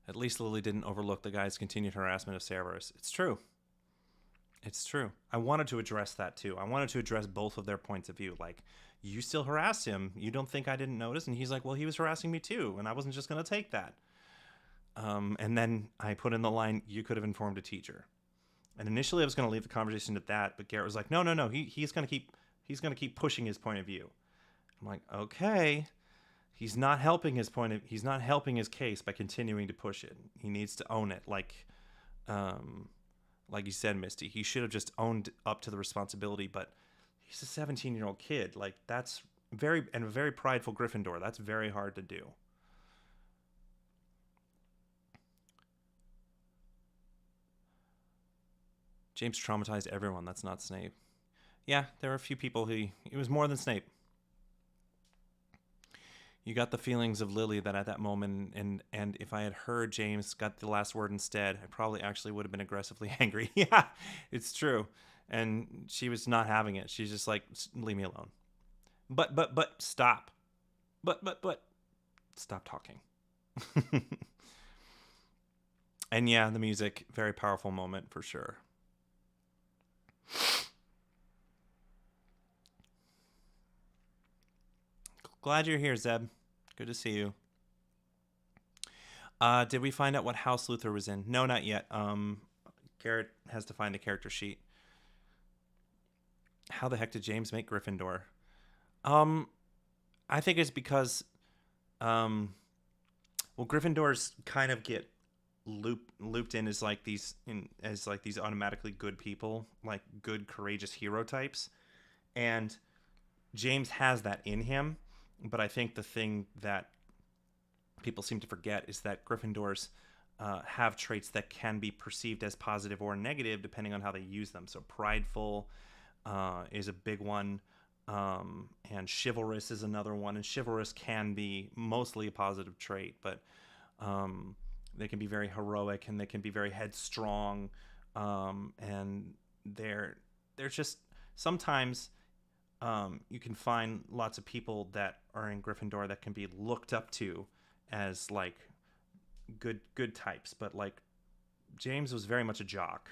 At least Lily didn't overlook the guy's continued harassment of Cerberus. It's true. I wanted to address that too. I wanted to address both of their points of view. Like, you still harassed him. You don't think I didn't notice? And he's like, well, he was harassing me too, and I wasn't just going to take that. And then I put in the line, you could have informed a teacher. And initially I was going to leave the conversation at that, but Garrett was like, no. He's going to keep pushing his point of view. I'm like, okay. He's not helping his case by continuing to push it. He needs to own it. Like you said, Misty, he should have just owned up to the responsibility, but he's a 17-year-old kid. Like, that's a very prideful Gryffindor. That's very hard to do. James traumatized everyone. That's not Snape. Yeah, there were a few people it was more than Snape. You got the feelings of Lily that at that moment, and if I had heard James got the last word instead, I probably actually would have been aggressively angry. Yeah, it's true. And she was not having it. She's just like, leave me alone. But stop. But stop talking. And yeah, the music, very powerful moment for sure. Glad you're here, Zeb. Good to see you. Did we find out what house Luther was in? No, not yet. Garrett has to find a character sheet. How the heck did James make Gryffindor? I think it's because, Gryffindors kind of get looped in as like these automatically good people, like good, courageous hero types, and James has that in him. But I think the thing that people seem to forget is that Gryffindors have traits that can be perceived as positive or negative depending on how they use them. So prideful is a big one, and chivalrous is another one. And chivalrous can be mostly a positive trait, but they can be very heroic and they can be very headstrong, and they're just sometimes. You can find lots of people that are in Gryffindor that can be looked up to as like good types, but like James was very much a jock,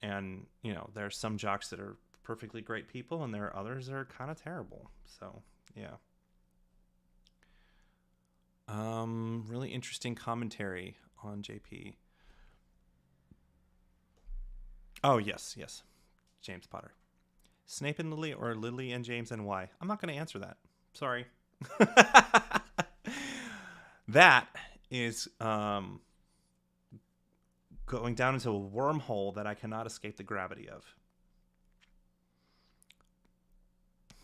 and there are some jocks that are perfectly great people, and there are others that are kind of terrible. So yeah, really interesting commentary on JP. Oh yes, James Potter. Snape and Lily or Lily and James and why? I'm not going to answer that. Sorry. That is going down into a wormhole that I cannot escape the gravity of.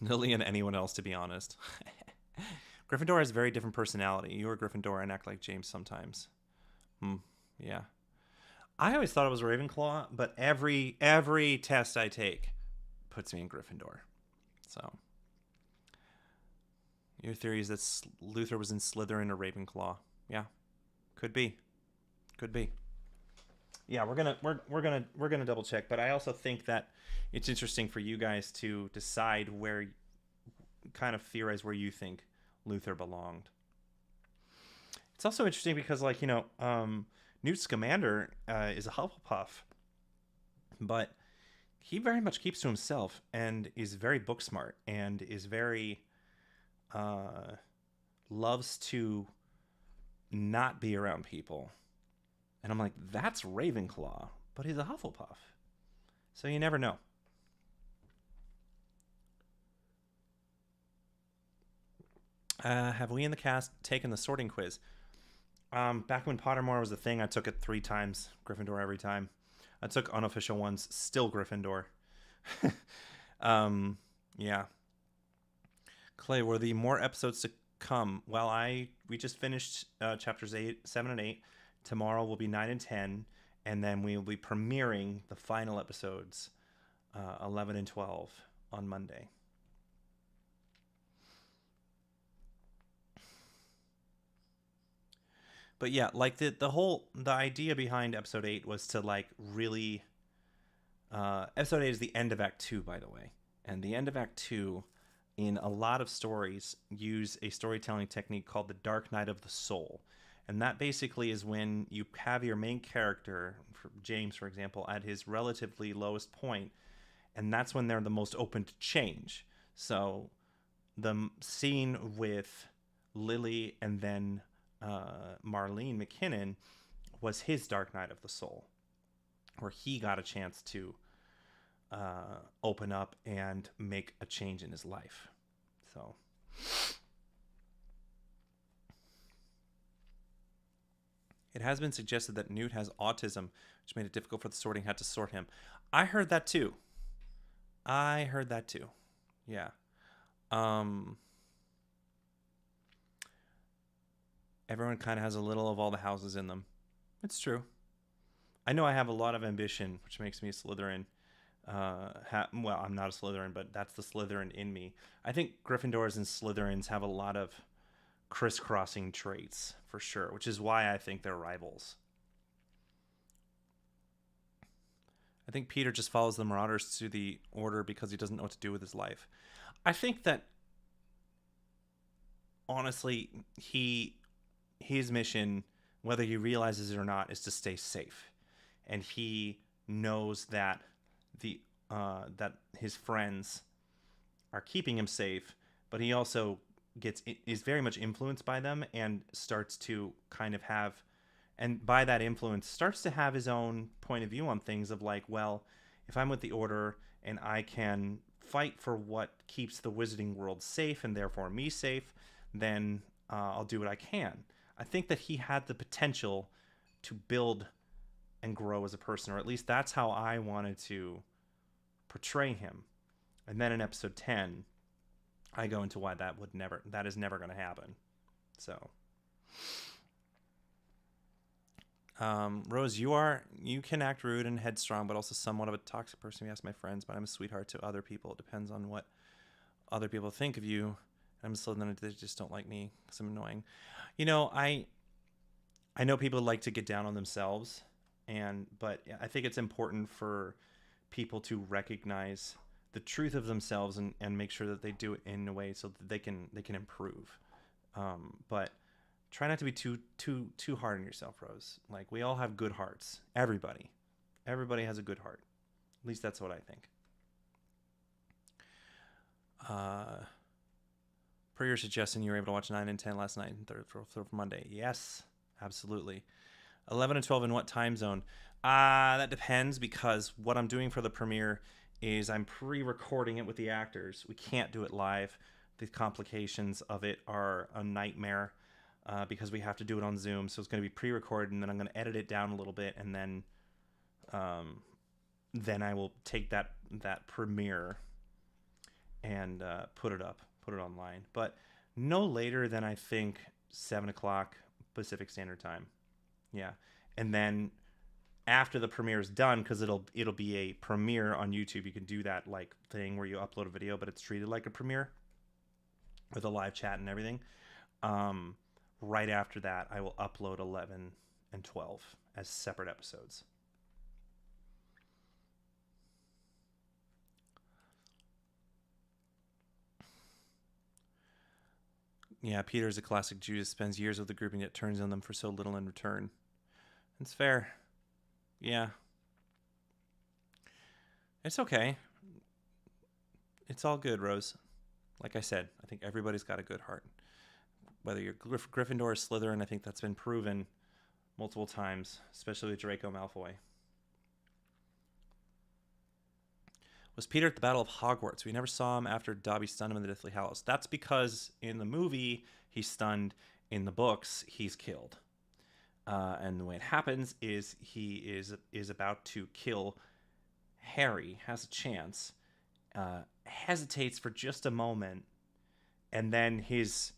Lily and anyone else, to be honest. Gryffindor has a very different personality. You are Gryffindor and act like James sometimes. Yeah. I always thought it was Ravenclaw, but every test I take puts me in Gryffindor. So, your theory is that Luther was in Slytherin or Ravenclaw. Yeah, could be. Yeah, we're gonna double check, but I also think that it's interesting for you guys to decide where, kind of theorize where you think Luther belonged. It's also interesting because, like, Newt Scamander is a Hufflepuff, but he very much keeps to himself and is very book smart and is very loves to not be around people. And I'm like, that's Ravenclaw, but he's a Hufflepuff. So you never know. Have we in the cast taken the sorting quiz? Back when Pottermore was a thing, I took it 3 times. Gryffindor every time. I took unofficial ones, still Gryffindor. Yeah. Clay, were there more episodes to come? Well, we just finished chapters 7 and 8. Tomorrow will be 9 and 10, and then we will be premiering the final episodes, 11 and 12, on Monday. But yeah, like the idea behind episode 8 was to, like, really episode 8 is the end of Act 2, by the way. And the end of Act 2, in a lot of stories, use a storytelling technique called the Dark Night of the Soul. And that basically is when you have your main character, James, for example, at his relatively lowest point, and that's when they're the most open to change. So the scene with Lily and then Marlene McKinnon was his Dark Night of the Soul, where he got a chance to open up and make a change in his life. So it has been suggested that Newt has autism, which made it difficult for the sorting hat to sort him. I heard that too. Yeah. Everyone kind of has a little of all the houses in them. It's true. I know I have a lot of ambition, which makes me a Slytherin. Well, I'm not a Slytherin, but that's the Slytherin in me. I think Gryffindors and Slytherins have a lot of crisscrossing traits, for sure, which is why I think they're rivals. I think Peter just follows the Marauders to the Order because he doesn't know what to do with his life. I think that, honestly, his mission, whether he realizes it or not, is to stay safe. And he knows that that his friends are keeping him safe, but he also is very much influenced by them and starts to kind of have, and by that influence starts to have his own point of view on things of, like, well, if I'm with the Order and I can fight for what keeps the wizarding world safe and therefore me safe, then I'll do what I can. I think that he had the potential to build and grow as a person, or at least that's how I wanted to portray him. And then in episode 10, I go into why that is never going to happen. So, Rose, you can act rude and headstrong, but also somewhat of a toxic person. You ask my friends, but I'm a sweetheart to other people. It depends on what other people think of you. I'm so then they just don't like me because I'm annoying. I know people like to get down on themselves, but I think it's important for people to recognize the truth of themselves and make sure that they do it in a way so that they can improve. But try not to be too hard on yourself, Rose. Like, we all have good hearts. Everybody has a good heart. At least that's what I think. Per your suggestion, you were able to watch 9 and 10 last night and for Monday. Yes, absolutely. 11 and 12 in what time zone? That depends, because what I'm doing for the premiere is I'm pre-recording it with the actors. We can't do it live. The complications of it are a nightmare because we have to do it on Zoom. So it's going to be pre-recorded, and then I'm going to edit it down a little bit, and then I will take that premiere and put it online. But no later than I think 7 o'clock Pacific Standard Time. Yeah, and then after the premiere is done, because it'll be a premiere on YouTube. You can do that like thing where you upload a video, but it's treated like a premiere with a live chat and everything. Right after that, I will upload 11 and 12 as separate episodes. Yeah, Peter's a classic Judas, spends years with the group and yet turns on them for so little in return. It's fair. Yeah. It's okay. It's all good, Rose. Like I said, I think everybody's got a good heart. Whether you're Gryffindor or Slytherin, I think that's been proven multiple times, especially with Draco Malfoy. Was Peter at the Battle of Hogwarts? We never saw him after Dobby stunned him in the Deathly Hallows. That's because in the movie, he's stunned. In the books, he's killed. And the way it happens is he is about to kill Harry, has a chance, hesitates for just a moment, and then his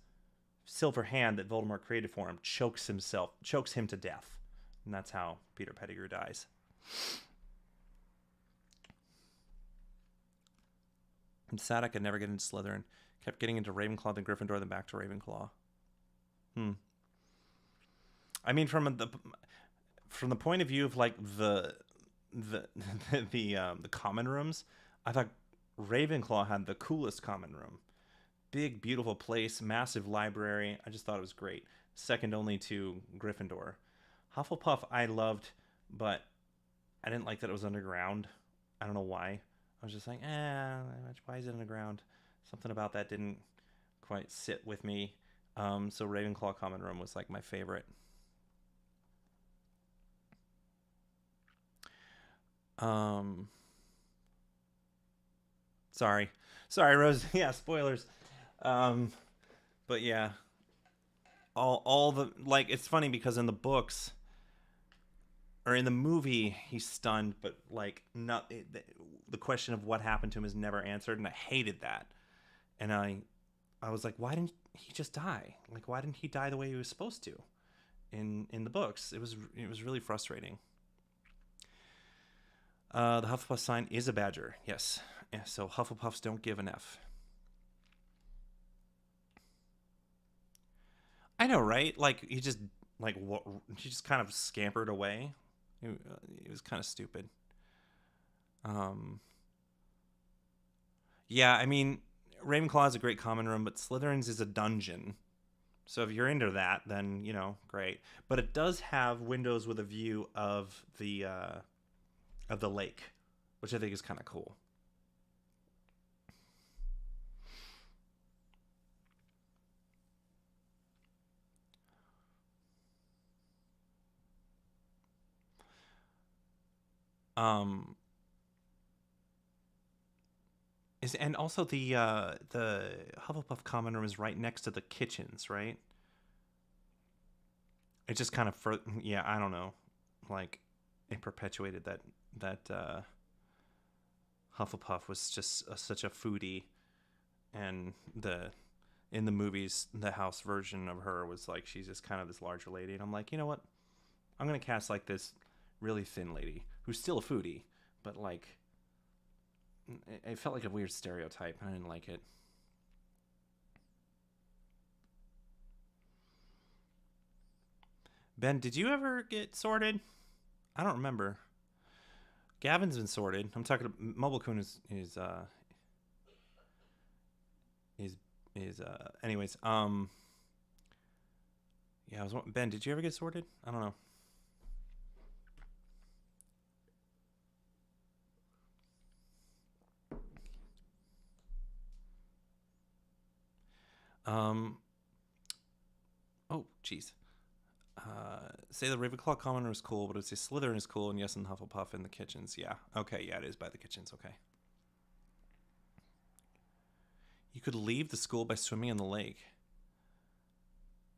silver hand that Voldemort created for him chokes him to death. And that's how Peter Pettigrew dies. I'm sad I could never get into Slytherin. Kept getting into Ravenclaw, then Gryffindor, then back to Ravenclaw. I mean, from the point of view of like the common rooms, I thought Ravenclaw had the coolest common room. Big, beautiful place, massive library. I just thought it was great. Second only to Gryffindor. Hufflepuff I loved, but I didn't like that it was underground. I don't know why. I was just like, why is it underground? Something about that didn't quite sit with me. So Ravenclaw common room was like my favorite. Sorry, Rose. Yeah, spoilers. But yeah, all the, like, it's funny because in the books or in the movie he's stunned, but like the question of what happened to him is never answered, and I hated that. And I was like, why didn't he just die? Like, why didn't he die the way he was supposed to in the books? It was really frustrating. The Hufflepuff sign is a badger. Yes. Yeah, so Hufflepuffs don't give an F. I know, right? Like, he just kind of scampered away. It was kind of stupid. Yeah, I mean, Ravenclaw is a great common room, but Slytherin's is a dungeon. So if you're into that, then, great. But it does have windows with a view of the lake, which I think is kind of cool. And also the Hufflepuff common room is right next to the kitchens, right? It just kind of I don't know, like it perpetuated that Hufflepuff was just such a foodie, and in the movies the house version of her was like she's just kind of this larger lady, and I'm like, you know what, I'm gonna cast like this really thin lady who's still a foodie, but like it felt like a weird stereotype. I didn't like it. Ben, did you ever get sorted? I don't remember. Gavin's been sorted. I'm talking. Mobile Coon is anyways. Yeah, Ben. Did you ever get sorted? I don't know. Oh, jeez. Say the Ravenclaw commoner is cool, but it's a Slytherin is cool, and yes, and Hufflepuff in the kitchens. Yeah. Okay, yeah, it is by the kitchens. Okay. You could leave the school by swimming in the lake.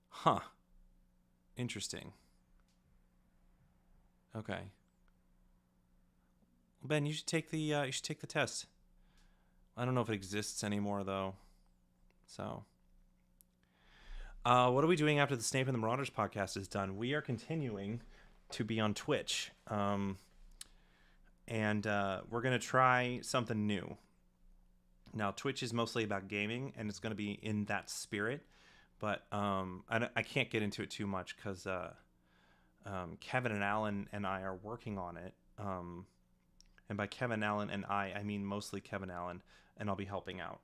Huh. Interesting. Okay. Ben, you should take the test. I don't know if it exists anymore though. So, what are we doing after the Snape and the Marauders podcast is done? We are continuing to be on Twitch, and we're gonna try something new. Now, Twitch is mostly about gaming, and it's gonna be in that spirit, but I can't get into it too much because Kevin and Alan and I are working on it. And by Kevin Allen and I mean mostly Kevin Allen, and I'll be helping out.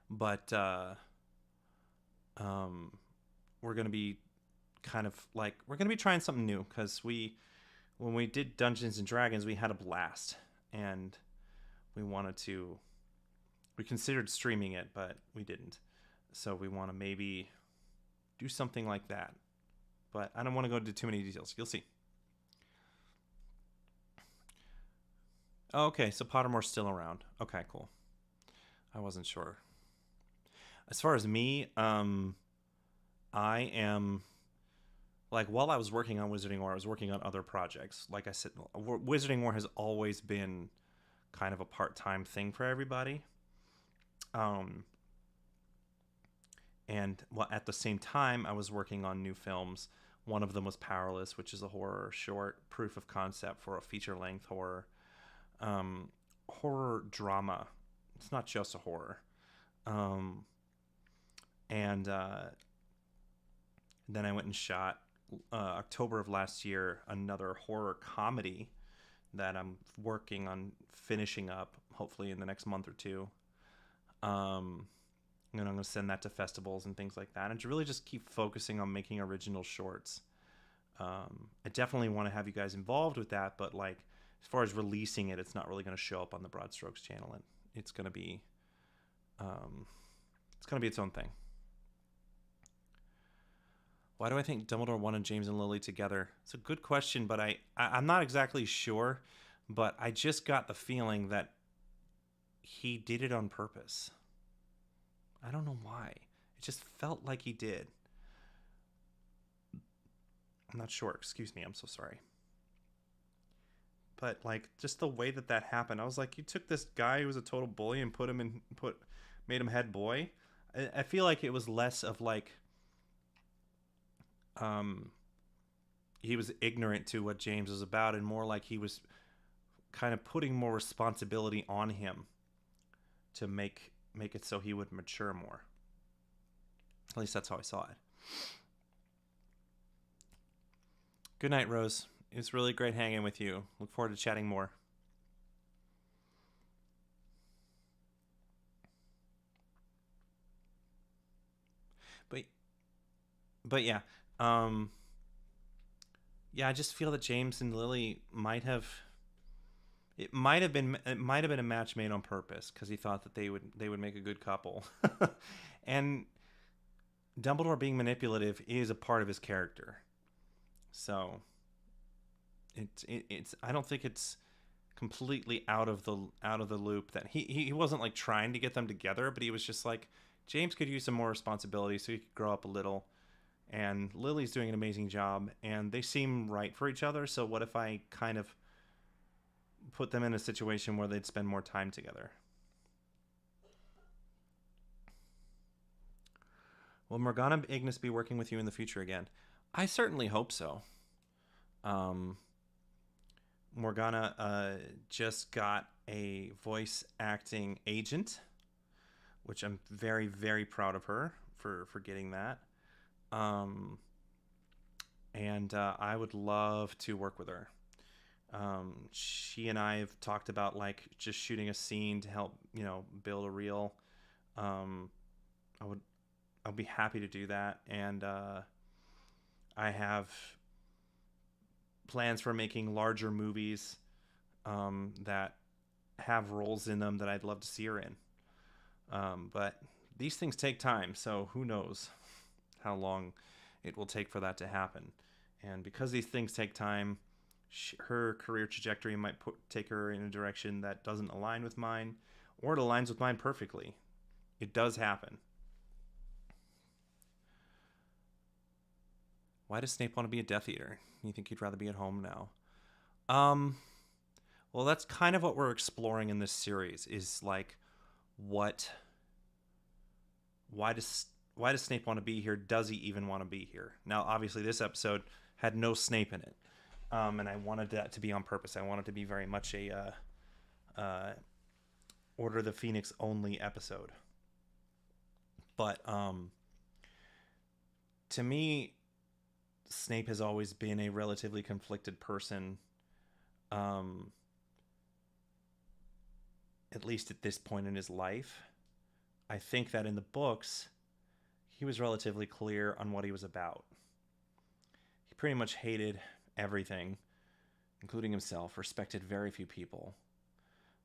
But we're gonna be we're gonna be trying something new because when we did Dungeons and Dragons, we had a blast, and we considered streaming it, but we didn't. So we want to maybe do something like that, but I don't want to go into too many details. You'll see. Okay, so Pottermore's still around. Okay, cool. I wasn't sure. As far as me, I am, while I was working on Wizarding War, I was working on other projects. Like I said, Wizarding War has always been kind of a part-time thing for everybody. And at the same time, I was working on new films. One of them was Powerless, which is a horror short proof of concept for a feature-length horror drama. It's not just a horror. And then I went and shot October of last year another horror comedy that I'm working on finishing up, hopefully in the next month or two. And I'm going to send that to festivals and things like that, and to really just keep focusing on making original shorts. I definitely want to have you guys involved with that, but as far as releasing it, it's not really going to show up on the Broad Strokes channel, and it's going to be its own thing. Why do I think Dumbledore wanted James and Lily together? It's a good question, but I'm not exactly sure, but I just got the feeling that he did it on purpose. I don't know why. It just felt like he did. I'm not sure. Excuse me. I'm so sorry. But just the way that happened, I was like, you took this guy who was a total bully and made him head boy. I feel like it was less of he was ignorant to what James was about, and more like he was kind of putting more responsibility on him to make it so he would mature more. At least that's how I saw it. Good night, Rose. It was really great hanging with you. Look forward to chatting more. But yeah. I just feel that James and Lily might have been a match made on purpose, because he thought that they would make a good couple. And Dumbledore being manipulative is a part of his character. So it's I don't think it's completely out of the loop that he wasn't trying to get them together, but he was just James could use some more responsibility so he could grow up a little. And Lily's doing an amazing job, and they seem right for each other. So what if I kind of put them in a situation where they'd spend more time together? Will Morgana Ignis be working with you in the future again? I certainly hope so. Morgana just got a voice acting agent, which I'm very, very proud of her for getting that. And I would love to work with her. She and I have talked about just shooting a scene to help, build a reel. I'll be happy to do that. And I have plans for making larger movies that have roles in them that I'd love to see her in. But these things take time, so who knows how long it will take for that to happen. And because these things take time, her career trajectory might take her in a direction that doesn't align with mine, or it aligns with mine perfectly. It does happen. Why does Snape want to be a Death Eater? You think he'd rather be at home now? Well, that's kind of what we're exploring in this series, is like, why does Snape want to be here? Does he even want to be here? Now, obviously, this episode had no Snape in it, and I wanted that to be on purpose. I wanted it to be very much a Order of the Phoenix only episode. But to me, Snape has always been a relatively conflicted person, at least at this point in his life. I think that in the books, he was relatively clear on what he was about. He pretty much hated everything, including himself, respected very few people,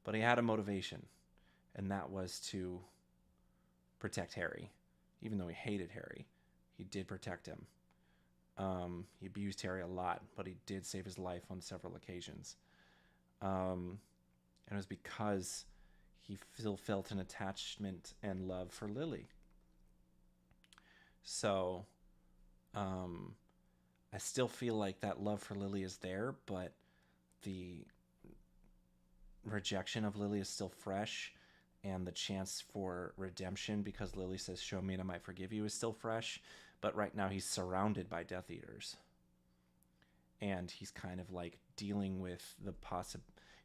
but he had a motivation, and that was to protect Harry. Even though he hated Harry, he did protect him. He abused Harry a lot, but he did save his life on several occasions. And it was because he still felt an attachment and love for Lily. So, I still feel like that love for Lily is there, but the rejection of Lily is still fresh, and the chance for redemption because Lily says, "Show me and I might forgive you," is still fresh. But right now he's surrounded by Death Eaters, and he's kind of like dealing with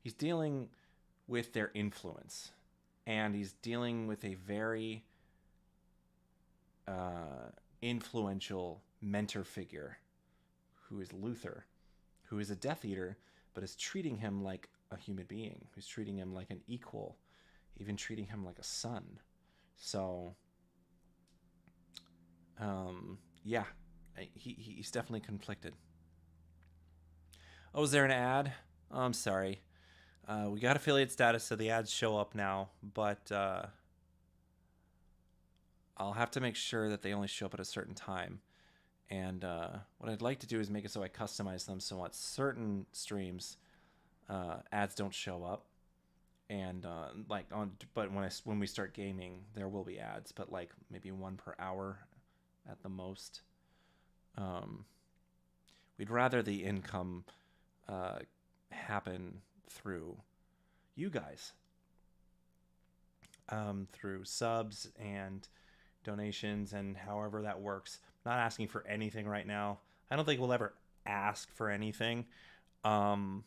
he's dealing with their influence, and he's dealing with a very influential mentor figure who is Luther, who is a Death Eater, but is treating him like a human being, who's treating him like an equal, even treating him like a son. So, yeah, he's definitely conflicted. Oh, is there an ad? Oh, I'm sorry. We got affiliate status, so the ads show up now, but I'll have to make sure that they only show up at a certain time. And what I'd like to do is make it so I customize them so at certain streams, ads don't show up. And but when we start gaming, there will be ads, but like maybe one per hour at the most. We'd rather the income happen through you guys, through subs and donations and however that works. Not asking for anything right now. I don't think we'll ever ask for anything. But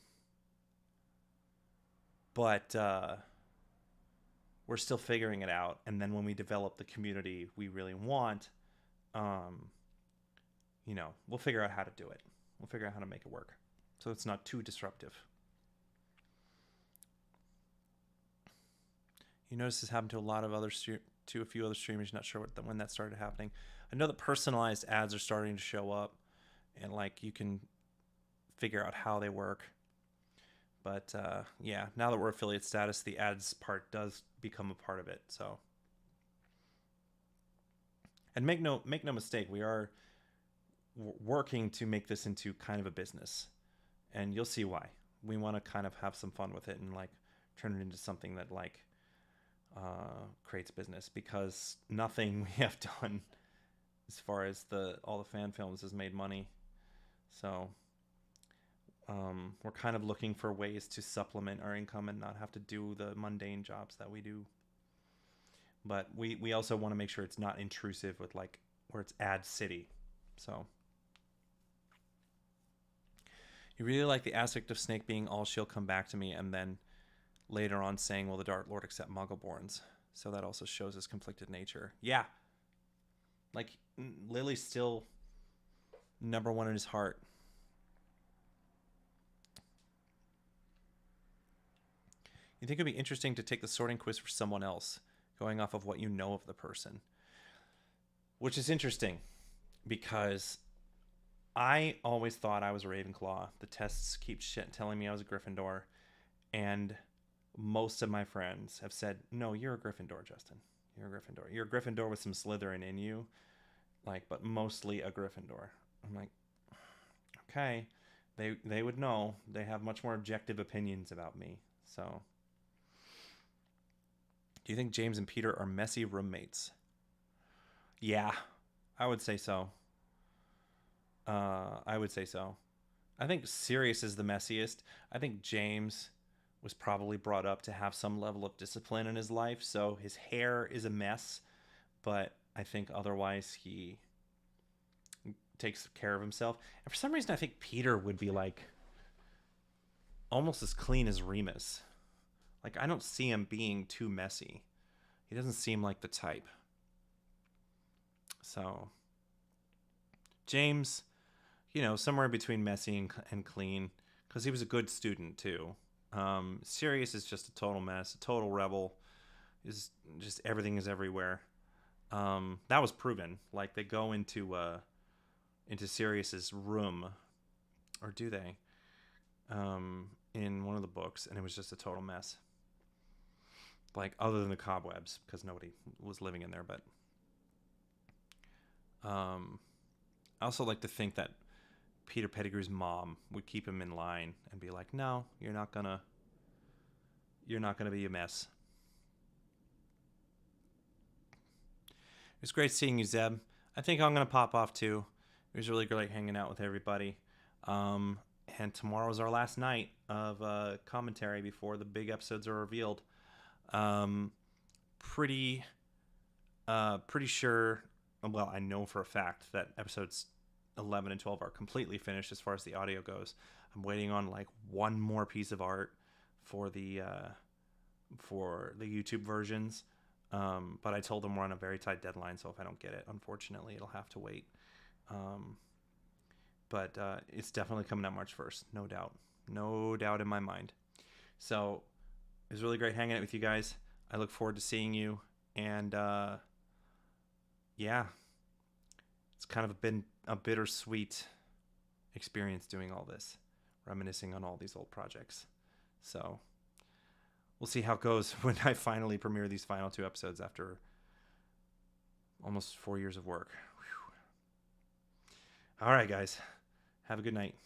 we're still figuring it out. And then when we develop the community we really want, we'll figure out how to do it. We'll figure out how to make it work, so it's not too disruptive. You notice this happened to a lot of to a few other streamers. Not sure when that started happening. I know that personalized ads are starting to show up, and like you can figure out how they work. But yeah, now that we're affiliate status, the ads part does become a part of it. So, and make no mistake, we are working to make this into kind of a business, and you'll see why. We want to kind of have some fun with it and like turn it into something that like creates business, because nothing we have done as far as all the fan films has made money. So we're kind of looking for ways to supplement our income and not have to do the mundane jobs that we do. But we also want to make sure it's not intrusive with like where it's ad city. So you really like the aspect of Snake being all she'll come back to me, and then later on saying, will the Dark Lord accept Muggleborns? So that also shows his conflicted nature. Yeah. Like, Lily's still number one in his heart. You think it'd be interesting to take the sorting quiz for someone else, going off of what you know of the person? Which is interesting, because I always thought I was a Ravenclaw. The tests keep telling me I was a Gryffindor, and most of my friends have said, no, you're a Gryffindor, Justin. You're a Gryffindor. You're a Gryffindor with some Slytherin in you, like, but mostly a Gryffindor. I'm like, okay, they would know. They have much more objective opinions about me. So Do you think James and Peter are messy roommates? Yeah, I would say so. I would say so. I think Sirius is the messiest. I think James was probably brought up to have some level of discipline in his life, so his hair is a mess, but I think otherwise he takes care of himself. And for some reason, I think Peter would be like almost as clean as Remus. Like, I don't see him being too messy. He doesn't seem like the type. So, James, somewhere between messy and clean, because he was a good student too. Sirius is just a total mess, a total rebel. Is just everything is everywhere. That was proven. Like, they go into Sirius's room, or do they? In one of the books, and it was just a total mess. Like, other than the cobwebs, because nobody was living in there. But I also like to think that Peter Pettigrew's mom would keep him in line and be like, "No, you're not gonna be a mess." It's great seeing you, Zeb. I think I'm gonna pop off too. It was really great hanging out with everybody. And tomorrow's our last night of commentary before the big episodes are revealed. Pretty sure. Well, I know for a fact that episodes 11 and 12 are completely finished as far as the audio goes. I'm waiting on like one more piece of art for the YouTube versions. But I told them we're on a very tight deadline, so if I don't get it, unfortunately, it'll have to wait. But it's definitely coming out March 1st, no doubt. No doubt in my mind. So it was really great hanging out with you guys. I look forward to seeing you. And yeah, it's kind of been a bittersweet experience doing all this, reminiscing on all these old projects. So we'll see how it goes when I finally premiere these final 2 episodes after almost 4 years of work. Whew. All right, guys. Have a good night.